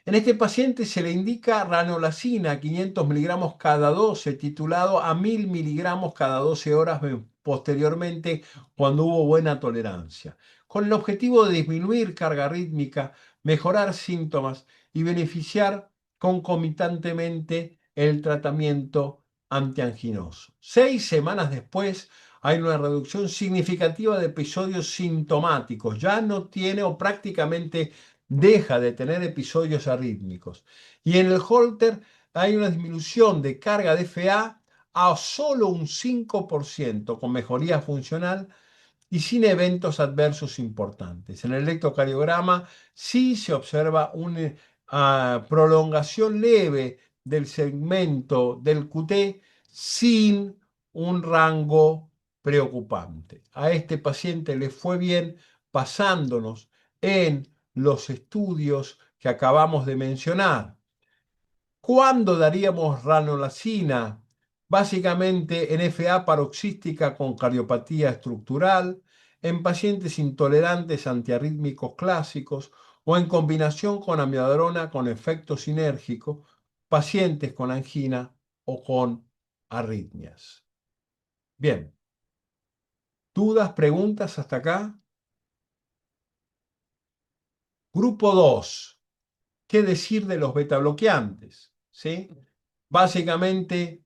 En este paciente se le indica ranolacina 500 miligramos cada 12, titulado a 1000 miligramos cada 12 horas posteriormente cuando hubo buena tolerancia, con el objetivo de disminuir carga rítmica, mejorar síntomas y beneficiar concomitantemente el tratamiento antianginoso. 6 semanas después hay una reducción significativa de episodios sintomáticos. Ya no tiene o prácticamente deja de tener episodios arrítmicos. Y en el holter hay una disminución de carga de FA a solo un 5%, con mejoría funcional y sin eventos adversos importantes. En el electrocardiograma sí se observa una prolongación leve del segmento del QT sin un rango preocupante. A este paciente le fue bien pasándonos en los estudios que acabamos de mencionar. ¿Cuándo daríamos ranolacina? Básicamente en FA paroxística con cardiopatía estructural, en pacientes intolerantes antiarrítmicos clásicos o en combinación con amiodarona con efecto sinérgico, pacientes con angina o con arritmias. Bien. ¿Dudas, preguntas hasta acá? Grupo 2. ¿Qué decir de los betabloqueantes? ¿Sí? Básicamente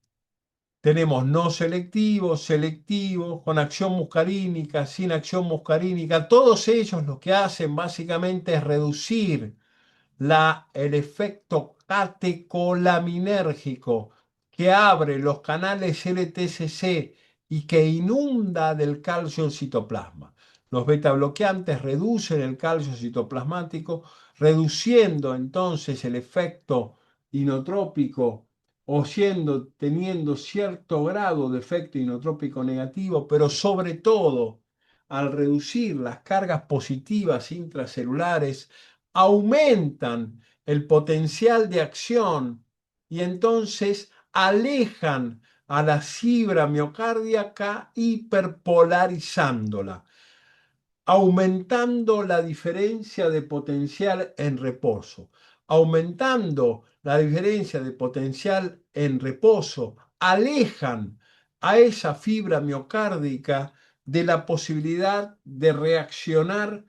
tenemos no selectivos, selectivos, con acción muscarínica, sin acción muscarínica. Todos ellos lo que hacen básicamente es reducir el efecto catecolaminérgico que abre los canales LTCC y que inunda del calcio el citoplasma. Los betabloqueantes reducen el calcio citoplasmático, reduciendo entonces el efecto inotrópico o teniendo cierto grado de efecto inotrópico negativo, pero sobre todo al reducir las cargas positivas intracelulares, aumentan el potencial de acción y entonces alejan a la fibra miocárdica hiperpolarizándola, aumentando la diferencia de potencial en reposo. Aumentando la diferencia de potencial en reposo, alejan a esa fibra miocárdica de la posibilidad de reaccionar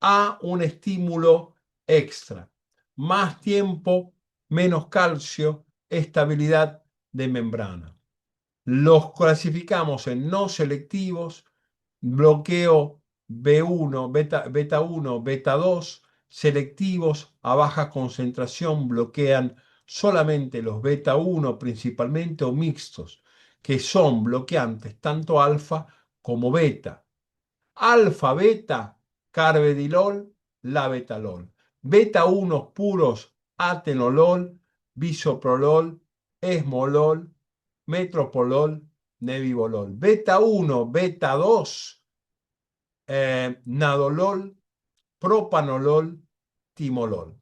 a un estímulo extra. Más tiempo, menos calcio, estabilidad de membrana. Los clasificamos en no selectivos, bloqueo B1, beta 1, beta 2 selectivos a baja concentración bloquean solamente los beta 1 principalmente o mixtos, que son bloqueantes tanto alfa como beta. Alfa, beta, carvedilol, labetalol. Beta 1 puros, atenolol, bisoprolol, esmolol, metropolol, nebivolol. Beta 1, beta 2, nadolol, propanolol, timolol.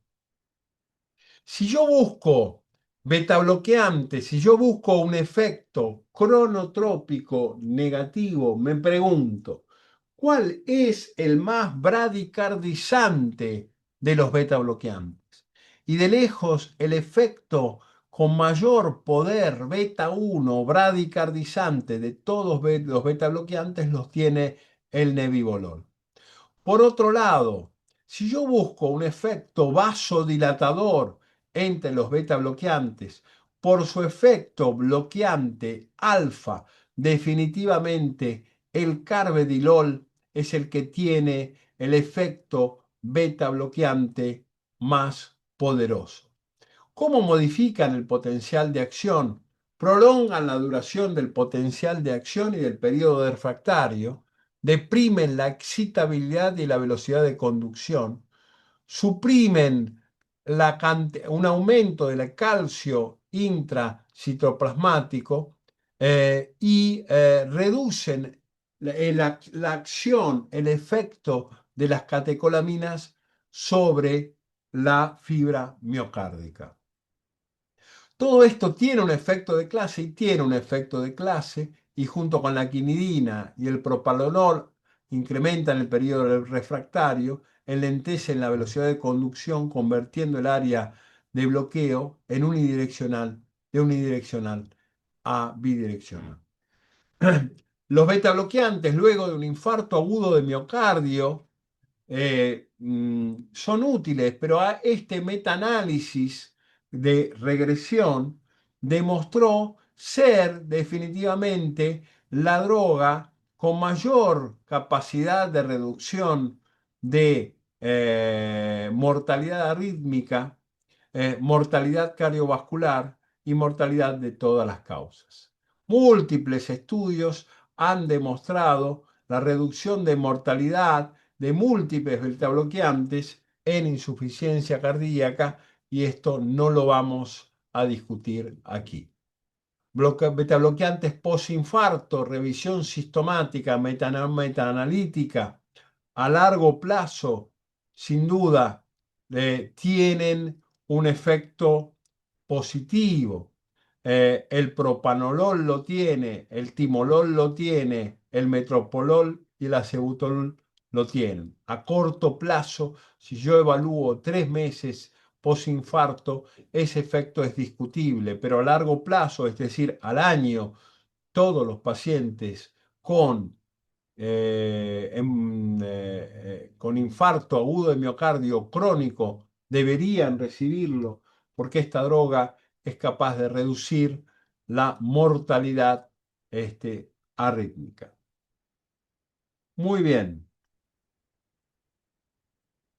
Si yo busco beta bloqueante, si yo busco un efecto cronotrópico negativo, me pregunto, ¿cuál es el más bradicardizante de los beta bloqueantes? Y de lejos, el efecto con mayor poder beta 1 bradicardizante de todos los beta bloqueantes los tiene el nebivolol. Por otro lado, si yo busco un efecto vasodilatador entre los beta bloqueantes por su efecto bloqueante alfa, definitivamente el carvedilol es el que tiene el efecto beta bloqueante más poderoso. ¿Cómo modifican el potencial de acción? Prolongan la duración del potencial de acción y del periodo de refractario, deprimen la excitabilidad y la velocidad de conducción, suprimen un aumento del calcio intracitoplasmático y reducen la acción, el efecto de las catecolaminas sobre la fibra miocárdica. Todo esto tiene un efecto de clase y junto con la quinidina y el propanolol incrementan el periodo refractario, enlentecen la velocidad de conducción convirtiendo el área de bloqueo en unidireccional, de unidireccional a bidireccional. Los beta bloqueantes luego de un infarto agudo de miocardio son útiles, pero este metaanálisis de regresión demostró ser definitivamente la droga con mayor capacidad de reducción de mortalidad arrítmica, mortalidad cardiovascular y mortalidad de todas las causas. Múltiples estudios han demostrado la reducción de mortalidad de múltiples beta bloqueantes en insuficiencia cardíaca y esto no lo vamos a discutir aquí. Beta bloqueantes postinfarto, revisión sistemática, metaanalítica a largo plazo, sin duda, tienen un efecto positivo. El propanolol lo tiene, el timolol lo tiene, el metropolol y el acebutolol lo tienen. A corto plazo, si yo evalúo 3 meses postinfarto, ese efecto es discutible, pero a largo plazo, es decir, al año, todos los pacientes con con infarto agudo de miocardio crónico deberían recibirlo porque esta droga es capaz de reducir la mortalidad arrítmica. Muy bien.